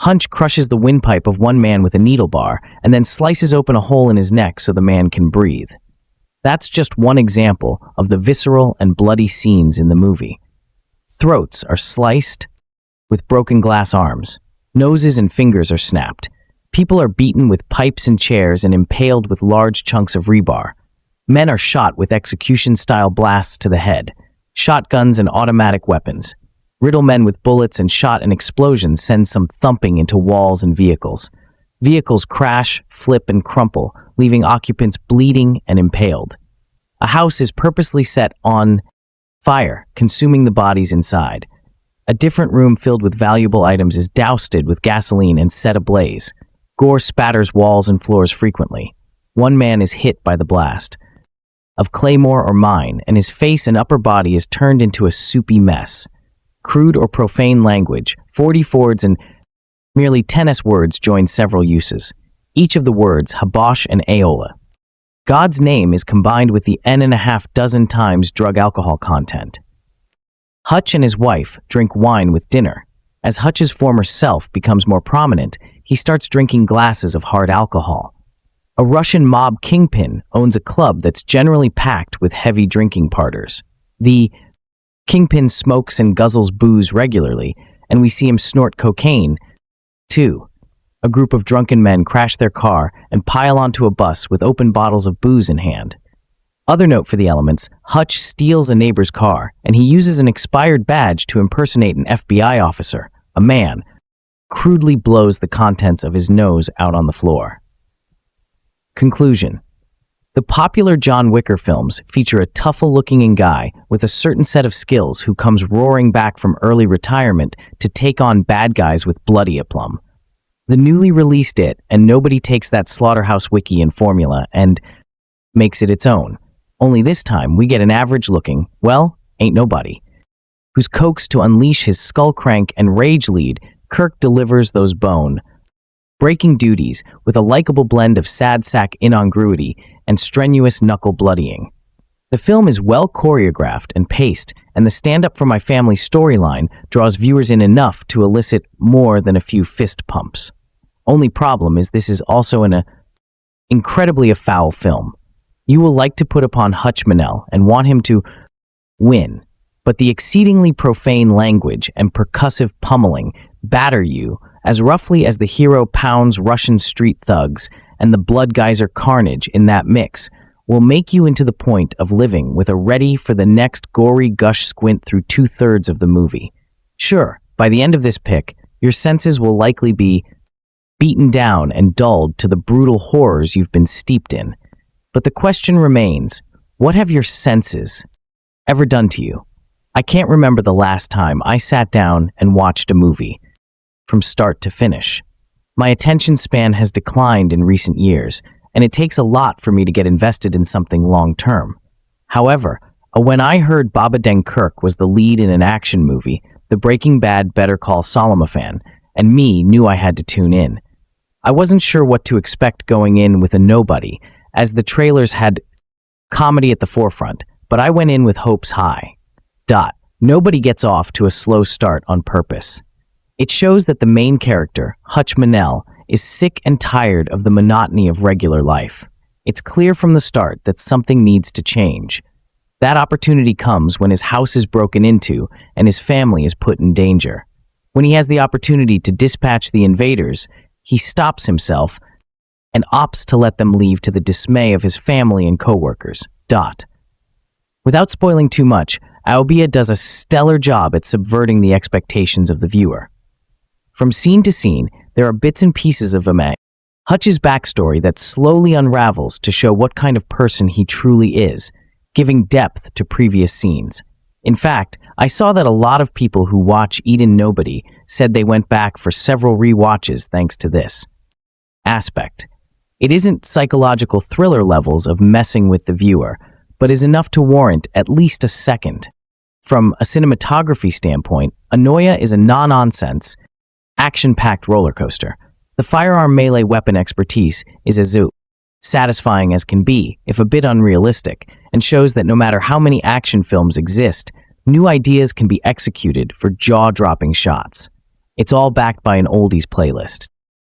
Hutch crushes the windpipe of one man with a needle bar and then slices open a hole in his neck so the man can breathe. That's just one example of the visceral and bloody scenes in the movie. Throats are sliced with broken glass arms. Noses and fingers are snapped. People are beaten with pipes and chairs and impaled with large chunks of rebar. Men are shot with execution-style blasts to the head, shotguns and automatic weapons. Riddle men with bullets and shot and explosions send some thumping into walls and vehicles. Vehicles crash, flip, and crumple, leaving occupants bleeding and impaled. A house is purposely set on fire, consuming the bodies inside. A different room filled with valuable items is doused with gasoline and set ablaze. Gore spatters walls and floors frequently. One man is hit by the blast of claymore or mine, and his face and upper body is turned into a soupy mess. Crude or profane language, 40 Fords and merely 10 S-words join several uses. Each of the words, habosh and aola. God's name is combined with the N.5 dozen times drug alcohol content. Hutch and his wife drink wine with dinner. As Hutch's former self becomes more prominent, he starts drinking glasses of hard alcohol. A Russian mob kingpin owns a club that's generally packed with heavy drinking parters. The kingpin smokes and guzzles booze regularly, and we see him snort cocaine, too. A group of drunken men crash their car and pile onto a bus with open bottles of booze in hand. Other note for the elements, Hutch steals a neighbor's car, and he uses an expired badge to impersonate an FBI officer. A man crudely blows the contents of his nose out on the floor. Conclusion. The popular John Wicker films feature a tough-looking guy with a certain set of skills who comes roaring back from early retirement to take on bad guys with bloody aplomb. The newly released It, and nobody takes that Slaughterhouse wiki and formula and makes it its own. Only this time we get an average-looking, well, ain't nobody, who's coaxed to unleash his skull crank and rage lead. Kirk delivers those bone-breaking duties with a likable blend of sad sack incongruity and strenuous knuckle bloodying. The film is well choreographed and paced, and the stand-up for my family storyline draws viewers in enough to elicit more than a few fist pumps. Only problem is this is also an incredibly foul film. You will like to put upon Hutch Manel and want him to win, but the exceedingly profane language and percussive pummeling batter you as roughly as the hero pounds Russian street thugs, and the blood geyser carnage in that mix will make you into the point of living with a ready for the next gory gush squint through 2/3 of the movie. Sure, by the end of this pick, your senses will likely be beaten down and dulled to the brutal horrors you've been steeped in. But the question remains, what have your senses ever done to you? I can't remember the last time I sat down and watched a movie from start to finish. My attention span has declined in recent years, and it takes a lot for me to get invested in something long-term. However, when I heard Odenkirk was the lead in an action movie, the Breaking Bad Better Call Saul fan, and me knew I had to tune in. I wasn't sure what to expect going in with a nobody, as the trailers had comedy at the forefront, but I went in with hopes high. Nobody gets off to a slow start on purpose. It shows that the main character, Hutch Manel, is sick and tired of the monotony of regular life. It's clear from the start that something needs to change. That opportunity comes when his house is broken into and his family is put in danger. When he has the opportunity to dispatch the invaders, he stops himself and opts to let them leave to the dismay of his family and coworkers. Without spoiling too much, Ilya does a stellar job at subverting the expectations of the viewer. From scene to scene, there are bits and pieces of Hutch's backstory that slowly unravels to show what kind of person he truly is, giving depth to previous scenes. In fact, I saw that a lot of people who watch Eden Nobody said they went back for several re-watches thanks to this aspect. It isn't psychological thriller levels of messing with the viewer, but is enough to warrant at least a second. From a cinematography standpoint, Anoia is a no-nonsense, action-packed roller coaster. The firearm melee weapon expertise is as satisfying as can be, if a bit unrealistic, and shows that no matter how many action films exist, new ideas can be executed for jaw-dropping shots. It's all backed by an oldies playlist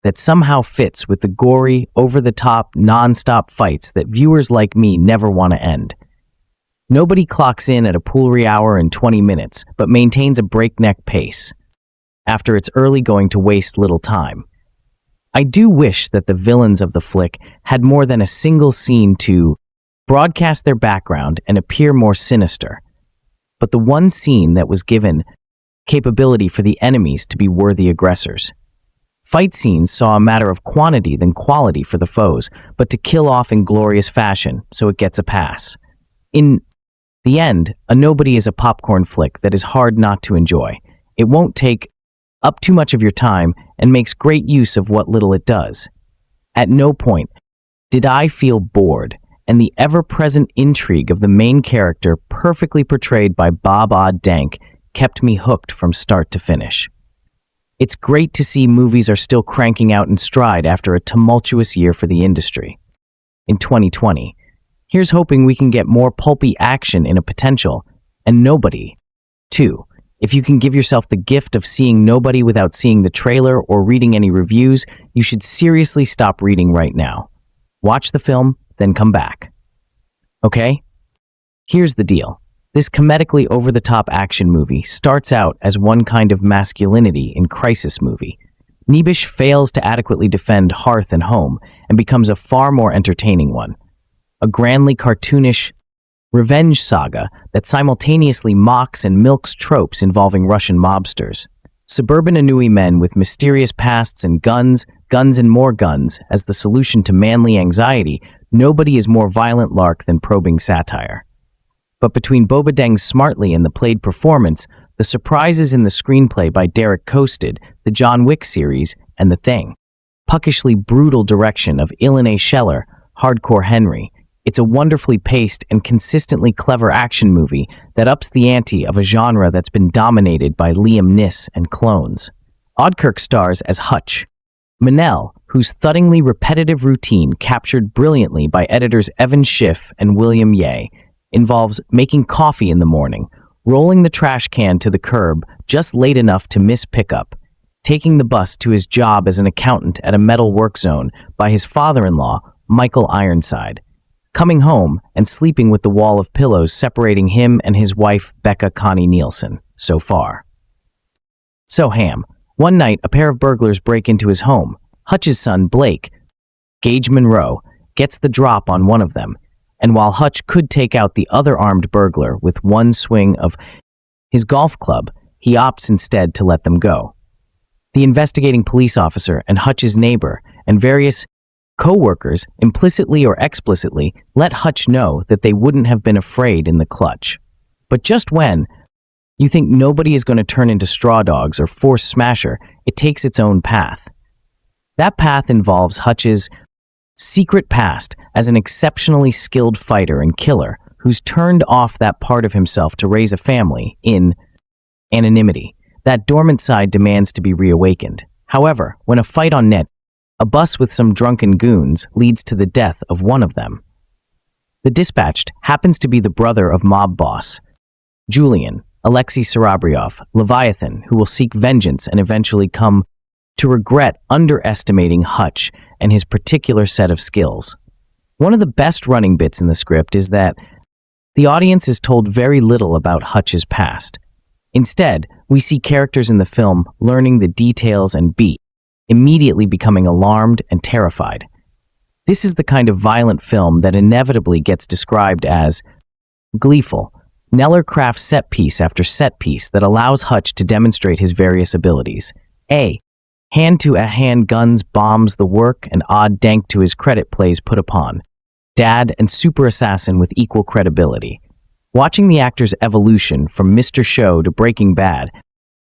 that somehow fits with the gory, over-the-top, non-stop fights that viewers like me never want to end. Nobody clocks in at a pool hour in 20 minutes, but maintains a breakneck pace. After it's early going to waste little time. I do wish that the villains of the flick had more than a single scene to broadcast their background and appear more sinister. But the one scene that was given capability for the enemies to be worthy aggressors. Fight scenes saw a matter of quantity than quality for the foes, but to kill off in glorious fashion, so it gets a pass. In the end, A Nobody is a popcorn flick that is hard not to enjoy. It won't take up too much of your time and makes great use of what little it does. At no point did I feel bored, and the ever-present intrigue of the main character, perfectly portrayed by Bob Odenkirk, kept me hooked from start to finish. It's great to see movies are still cranking out in stride after a tumultuous year for the industry. In 2020, here's hoping we can get more pulpy action in a potential, and Nobody, too. If you can give yourself the gift of seeing Nobody without seeing the trailer or reading any reviews, you should seriously stop reading right now. Watch the film, then come back. Okay? Here's the deal. This comedically over-the-top action movie starts out as one kind of masculinity in crisis movie. Niebusch fails to adequately defend hearth and home and becomes a far more entertaining one. A grandly cartoonish revenge saga that simultaneously mocks and milks tropes involving Russian mobsters. Suburban Inui men with mysterious pasts and guns and more guns as the solution to manly anxiety, Nobody is more violent lark than probing satire. But between Bobadeng's smartly and the played performance, the surprises in the screenplay by Derek Coasted, the John Wick series, and The Thing, puckishly brutal direction of Naishuller, Hardcore Henry, it's a wonderfully paced and consistently clever action movie that ups the ante of a genre that's been dominated by Liam Neeson and clones. Odenkirk stars as Hutch Manel, whose thuddingly repetitive routine, captured brilliantly by editors Evan Schiff and William Ye, involves making coffee in the morning, rolling the trash can to the curb just late enough to miss pickup, taking the bus to his job as an accountant at a metal work zone by his father-in-law, Michael Ironside, coming home and sleeping with the wall of pillows separating him and his wife, Becca Connie Nielsen, so far. So Ham, one night a pair of burglars break into his home. Hutch's son, Blake, Gage Monroe, gets the drop on one of them, And while Hutch could take out the other armed burglar with one swing of his golf club, he opts instead to let them go. The investigating police officer and Hutch's neighbor and various co-workers implicitly or explicitly let Hutch know that they wouldn't have been afraid in the clutch. But just when you think nobody is going to turn into straw dogs or force smasher, it takes its own path. That path involves Hutch's secret past as an exceptionally skilled fighter and killer who's turned off that part of himself to raise a family in anonymity. That dormant side demands to be reawakened. However, when a fight on net, a bus with some drunken goons leads to the death of one of them. The dispatched happens to be the brother of mob boss Julian, Aleksei Serebryakov, Leviathan, who will seek vengeance and eventually come to regret underestimating Hutch and his particular set of skills. One of the best running bits in the script is that the audience is told very little about Hutch's past. Instead, we see characters in the film learning the details and immediately becoming alarmed and terrified. This is the kind of violent film that inevitably gets described as gleeful. Neller crafts set piece after set piece that allows Hutch to demonstrate his various abilities. A. Hand-to-a-hand guns, bombs, the work, and odd dank to his credit plays put upon. Dad and super assassin with equal credibility. Watching the actor's evolution from Mr. Show to Breaking Bad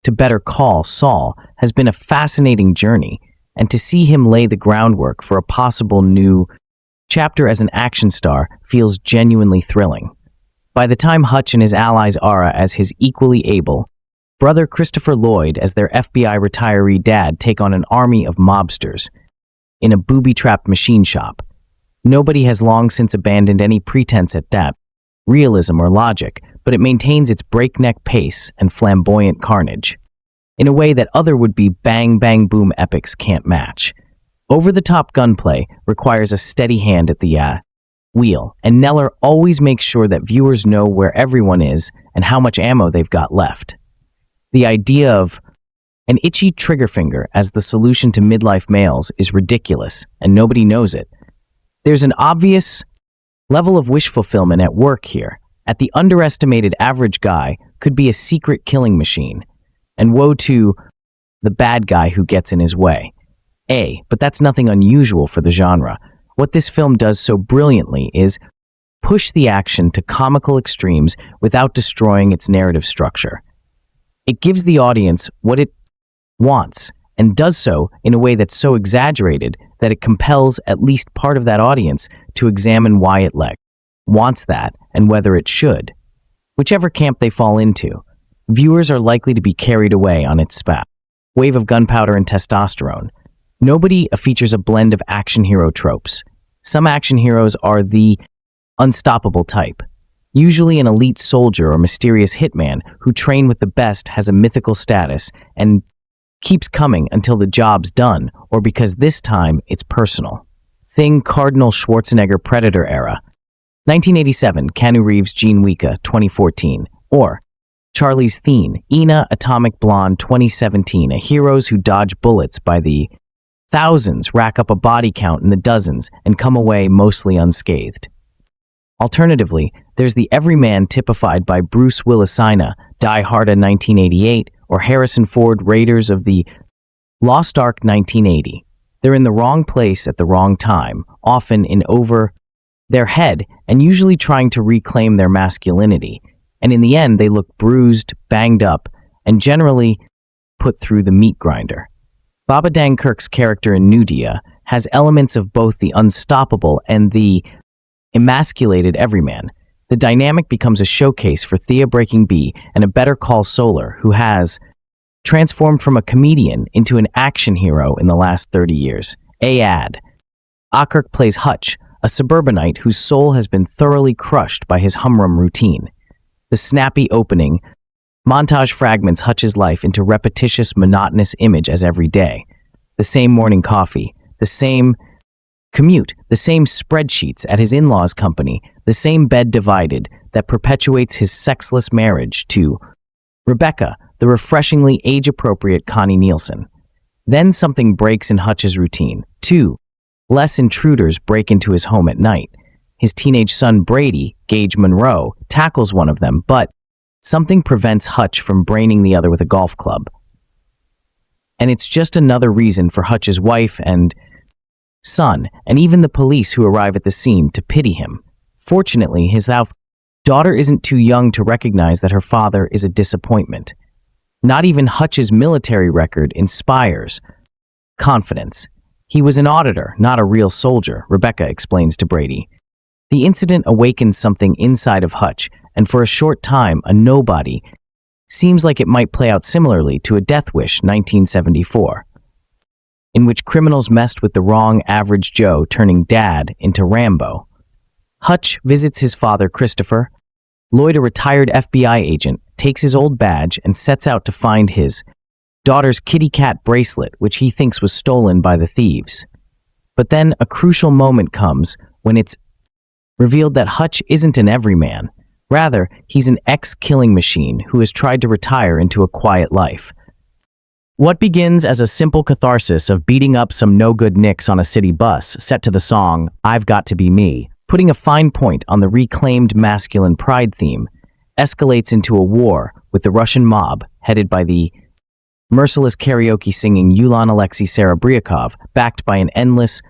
to Better Call Saul has been a fascinating journey, and to see him lay the groundwork for a possible new chapter as an action star feels genuinely thrilling. By the time Hutch and his allies Ara as his equally able brother Christopher Lloyd as their FBI retiree dad take on an army of mobsters in a booby-trapped machine shop, nobody has long since abandoned any pretense at that realism or logic, but it maintains its breakneck pace and flamboyant carnage in a way that other would-be bang-bang-boom epics can't match. Over-the-top gunplay requires a steady hand at the wheel, and Neller always makes sure that viewers know where everyone is and how much ammo they've got left. The idea of an itchy trigger finger as the solution to midlife males is ridiculous, and nobody knows it. There's an obvious level of wish fulfillment at work here. At the underestimated average guy could be a secret killing machine, and woe to the bad guy who gets in his way. But that's nothing unusual for the genre. What this film does so brilliantly is push the action to comical extremes without destroying its narrative structure. It gives the audience what it wants, and does so in a way that's so exaggerated that it compels at least part of that audience to examine why it wants that and whether it should. Whichever camp they fall into, viewers are likely to be carried away on its wave of gunpowder and testosterone. Nobody features a blend of action hero tropes. Some action heroes are the unstoppable type. Usually an elite soldier or mysterious hitman who trained with the best has a mythical status and keeps coming until the job's done, or because this time it's personal. Thing Cardinal Schwarzenegger Predator era. 1987, Keanu Reeves Gene Wika, 2014. Or Charlie's Thien, Ina Atomic Blonde, 2017. A heroes who dodge bullets by the thousands rack up a body count in the dozens and come away mostly unscathed. Alternatively, there's the everyman typified by Bruce Willisina, Die Harda 1988, or Harrison Ford Raiders of the Lost Ark 1980. They're in the wrong place at the wrong time, often in over their head and usually trying to reclaim their masculinity. And in the end, they look bruised, banged up, and generally put through the meat grinder. Odenkirk's character in Nudia has elements of both the unstoppable and the emasculated everyman. The dynamic becomes a showcase for Thea Breaking B and a Better Call Saul, who has transformed from a comedian into an action hero in the last 30 years. Odenkirk plays Hutch, a suburbanite whose soul has been thoroughly crushed by his humdrum routine. The snappy opening montage fragments Hutch's life into repetitious, monotonous image as every day. The same morning coffee, the same commute, the same spreadsheets at his in-laws' company, the same bed divided that perpetuates his sexless marriage to Rebecca, the refreshingly age-appropriate Connie Nielsen. Then something breaks in Hutch's routine. 2 less intruders break into his home at night. his teenage son Brady, Gage Monroe, tackles one of them, but something prevents Hutch from braining the other with a golf club. And it's just another reason for Hutch's wife and son, and even the police who arrive at the scene, to pity him. Fortunately, his daughter isn't too young to recognize that her father is a disappointment. Not even Hutch's military record inspires confidence. He was an auditor, not a real soldier, Rebecca explains to Brady. The incident awakens something inside of Hutch, and for a short time, a nobody seems like it might play out similarly to A Death Wish 1974, in which criminals messed with the wrong average Joe, turning dad into Rambo. Hutch visits his father, Christopher. Lloyd, a retired FBI agent, takes his old badge and sets out to find his daughter's kitty cat bracelet, which he thinks was stolen by the thieves. But then a crucial moment comes when it's revealed that Hutch isn't an everyman. Rather, he's an ex-killing machine who has tried to retire into a quiet life. What begins as a simple catharsis of beating up some no-good nicks on a city bus set to the song "I've Got to Be Me," putting a fine point on the reclaimed masculine pride theme, escalates into a war with the Russian mob headed by the merciless karaoke-singing Aleksei Serebryakov, backed by an endless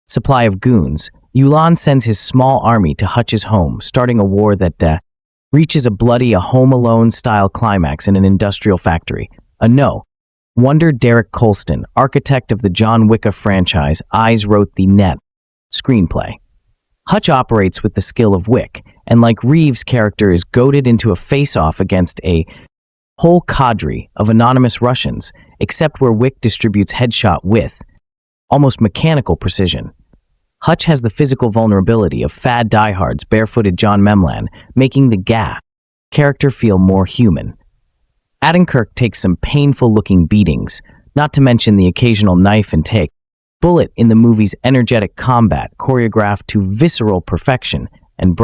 supply of goons. Ulan sends his small army to Hutch's home, starting a war that reaches a bloody Home Alone-style climax in an industrial factory. Wonder Derek Colston, architect of the John Wick franchise, wrote the net screenplay. Hutch operates with the skill of Wick, and like Reeves' character is goaded into a face-off against a whole cadre of anonymous Russians, except where Wick distributes headshot with almost mechanical precision. Hutch has the physical vulnerability of fad diehards barefooted John Memlan, making the character feel more human. Odenkirk takes some painful-looking beatings, not to mention the occasional knife and take bullet in the movie's energetic combat, choreographed to visceral perfection, and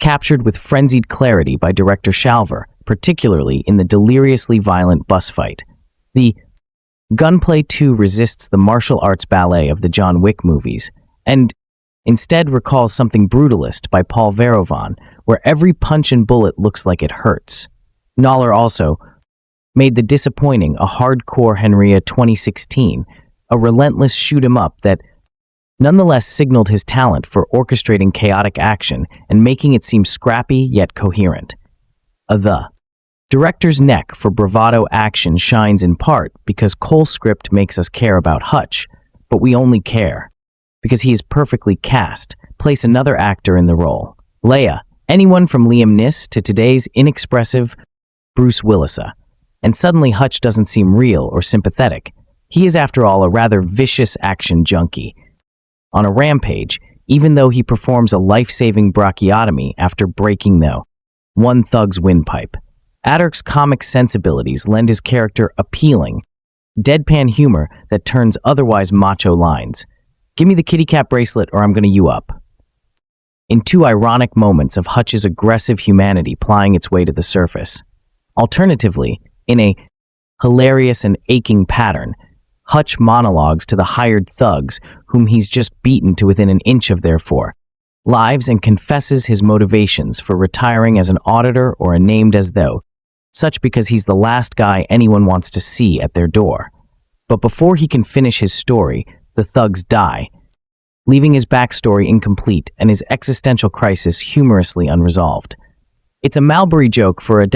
captured with frenzied clarity by director Shalver, particularly in the deliriously violent bus fight. The gunplay too resists the martial arts ballet of the John Wick movies, and instead recalls something brutalist by Paul Verhoeven, where every punch and bullet looks like it hurts. Naishuller also made the disappointing A Hardcore Henria 2016, a relentless shoot-'em-up that nonetheless signaled his talent for orchestrating chaotic action and making it seem scrappy yet coherent. The director's neck for bravado action shines in part because Cole's script makes us care about Hutch, but we only care because he is perfectly cast. Place another actor in the role. Leia, anyone from Liam Neeson to today's inexpressive Bruce Willis, and suddenly Hutch doesn't seem real or sympathetic. He is, after all, a rather vicious action junkie on a rampage, even though he performs a life-saving brachiotomy after breaking one thug's windpipe. Odenkirk's comic sensibilities lend his character appealing, deadpan humor that turns otherwise macho lines. "Give me the kitty cat bracelet or I'm gonna you up," in two ironic moments of Hutch's aggressive humanity plying its way to the surface. Alternatively, in a hilarious and aching pattern, Hutch monologues to the hired thugs whom he's just beaten to within an inch of their lives and confesses his motivations for retiring as an auditor or named as such because he's the last guy anyone wants to see at their door. But before he can finish his story, the thugs die, leaving his backstory incomplete and his existential crisis humorously unresolved. It's a Malbury joke for a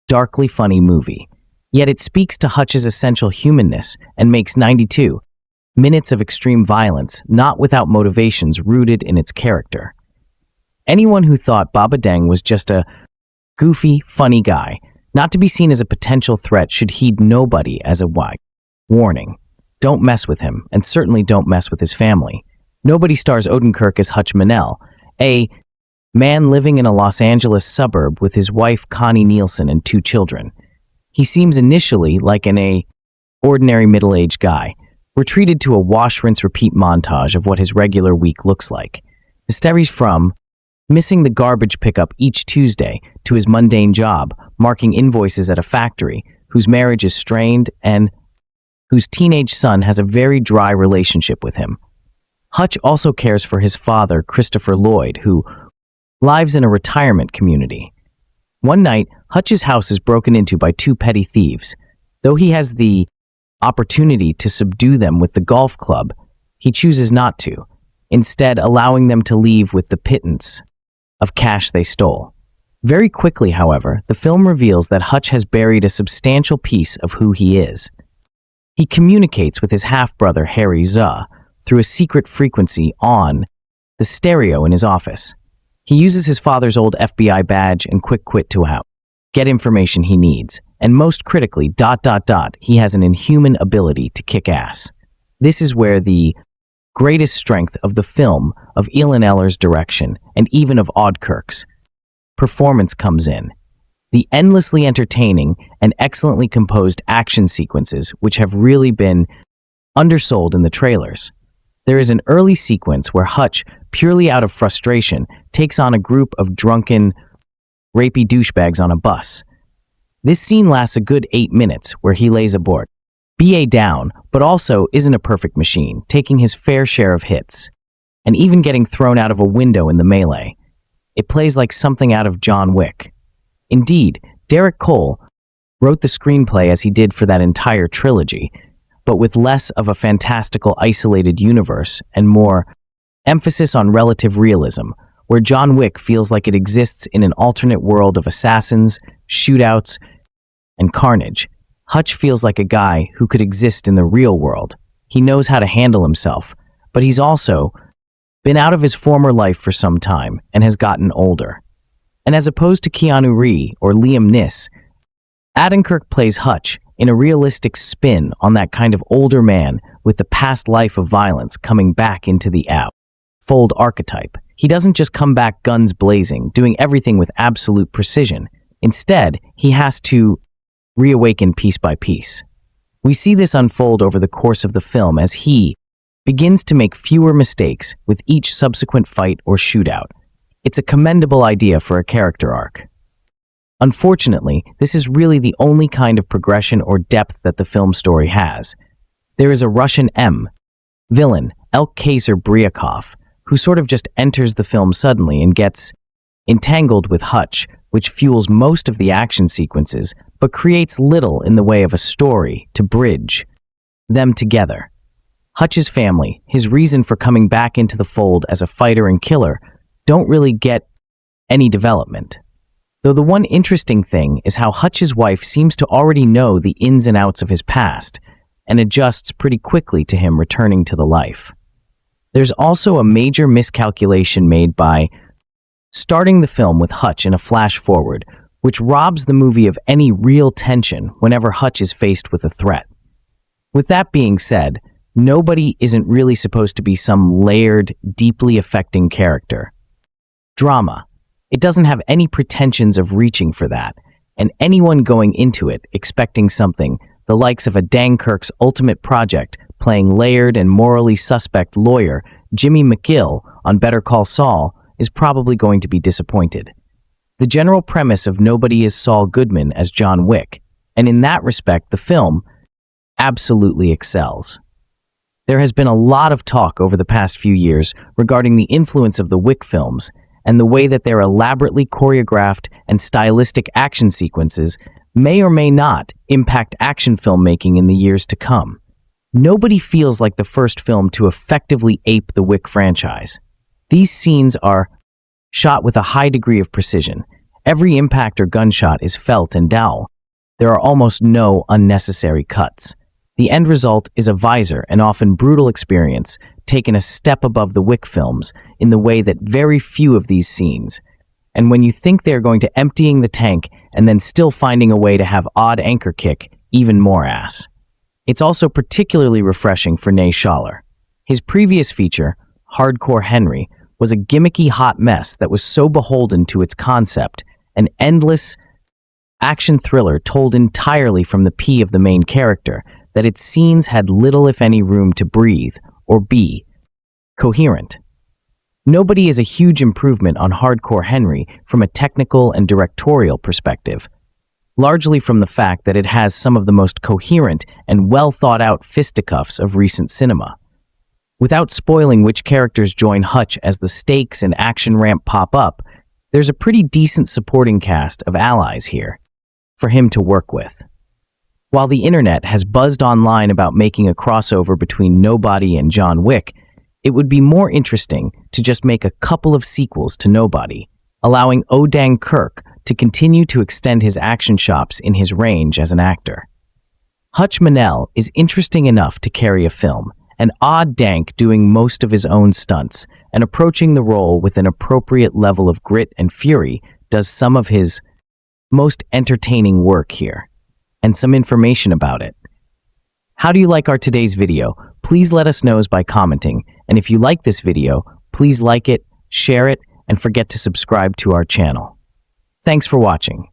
darkly funny movie, yet it speaks to Hutch's essential humanness and makes 92 minutes of extreme violence, not without motivations rooted in its character. Anyone who thought Baba Deng was just a goofy, funny guy, not to be seen as a potential threat, should heed nobody as a warning. Don't mess with him, and certainly don't mess with his family. Nobody stars Odenkirk as Hutch Manel, a man living in a Los Angeles suburb with his wife Connie Nielsen and 2 children. He seems initially like an ordinary middle-aged guy. We're treated to a wash-rinse-repeat montage of what his regular week looks like. It stems from missing the garbage pickup each Tuesday to his mundane job, marking invoices at a factory, whose marriage is strained and whose teenage son has a very dry relationship with him. Hutch also cares for his father, Christopher Lloyd, who lives in a retirement community. One night, Hutch's house is broken into by two petty thieves. Though he has the opportunity to subdue them with the golf club, he chooses not to, instead allowing them to leave with the pittance of cash they stole. Very quickly, however, the film reveals that Hutch has buried a substantial piece of who he is. He communicates with his half-brother Harry Zuh through a secret frequency on the stereo in his office. He uses his father's old FBI badge and quick quit to get information he needs, and most critically, he has an inhuman ability to kick ass. This is where the greatest strength of the film, of Ilan Eller's direction, and even of Odenkirk's performance comes in. The endlessly entertaining and excellently composed action sequences, which have really been undersold in the trailers. There is an early sequence where Hutch, purely out of frustration, takes on a group of drunken, rapey douchebags on a bus. This scene lasts a good 8 minutes, where he lays a board BA down, but also isn't a perfect machine, taking his fair share of hits, and even getting thrown out of a window in the melee. It plays like something out of John Wick. Indeed, Derek Cole wrote the screenplay as he did for that entire trilogy, but with less of a fantastical isolated universe and more emphasis on relative realism, where John Wick feels like it exists in an alternate world of assassins, shootouts, and carnage. Hutch feels like a guy who could exist in the real world. He knows how to handle himself, but he's also been out of his former life for some time and has gotten older. And as opposed to Keanu Reeves or Liam Neeson, Odenkirk plays Hutch in a realistic spin on that kind of older man with the past life of violence coming back into the fold archetype. He doesn't just come back guns blazing, doing everything with absolute precision. Instead, he has to reawaken piece by piece. We see this unfold over the course of the film as he begins to make fewer mistakes with each subsequent fight or shootout. It's a commendable idea for a character arc. Unfortunately, this is really the only kind of progression or depth that the film story has. There is a Russian villain, Aleksei Serebryakov, who sort of just enters the film suddenly and gets entangled with Hutch, which fuels most of the action sequences, but creates little in the way of a story to bridge them together. Hutch's family, his reason for coming back into the fold as a fighter and killer, don't really get any development. Though the one interesting thing is how Hutch's wife seems to already know the ins and outs of his past and adjusts pretty quickly to him returning to the life. There's also a major miscalculation made by starting the film with Hutch in a flash forward, which robs the movie of any real tension whenever Hutch is faced with a threat. With that being said, nobody isn't really supposed to be some layered, deeply affecting character. Drama. It doesn't have any pretensions of reaching for that, and anyone going into it expecting something, the likes of a Odenkirk's ultimate project, playing layered and morally suspect lawyer Jimmy McGill on Better Call Saul, is probably going to be disappointed. The general premise of nobody is Saul Goodman as John Wick, and in that respect the film absolutely excels. There has been a lot of talk over the past few years regarding the influence of the Wick films and the way that their elaborately choreographed and stylistic action sequences may or may not impact action filmmaking in the years to come. Nobody feels like the first film to effectively ape the Wick franchise. These scenes are shot with a high degree of precision. Every impact or gunshot is felt and dull. There are almost no unnecessary cuts. The end result is a visor and often brutal experience taken a step above the Wick films in the way that very few of these scenes. And when you think they're going to emptying the tank and then still finding a way to have odd anchor kick, even more ass. It's also particularly refreshing for Naishuller. His previous feature, Hardcore Henry, was a gimmicky hot mess that was so beholden to its concept, an endless action thriller told entirely from the pee of the main character, that its scenes had little if any room to breathe or be coherent. Nobody is a huge improvement on Hardcore Henry from a technical and directorial perspective, largely from the fact that it has some of the most coherent and well-thought-out fisticuffs of recent cinema. Without spoiling which characters join Hutch as the stakes and action ramp pop up, there's a pretty decent supporting cast of allies here for him to work with. While the internet has buzzed online about making a crossover between Nobody and John Wick, it would be more interesting to just make a couple of sequels to Nobody, allowing Odenkirk to continue to extend his action chops in his range as an actor. Hutch Manel is interesting enough to carry a film, an odd dank doing most of his own stunts, and approaching the role with an appropriate level of grit and fury does some of his most entertaining work here, and some information about it. How do you like our today's video? Please let us know by commenting, and if you like this video, please like it, share it, and forget to subscribe to our channel. Thanks for watching.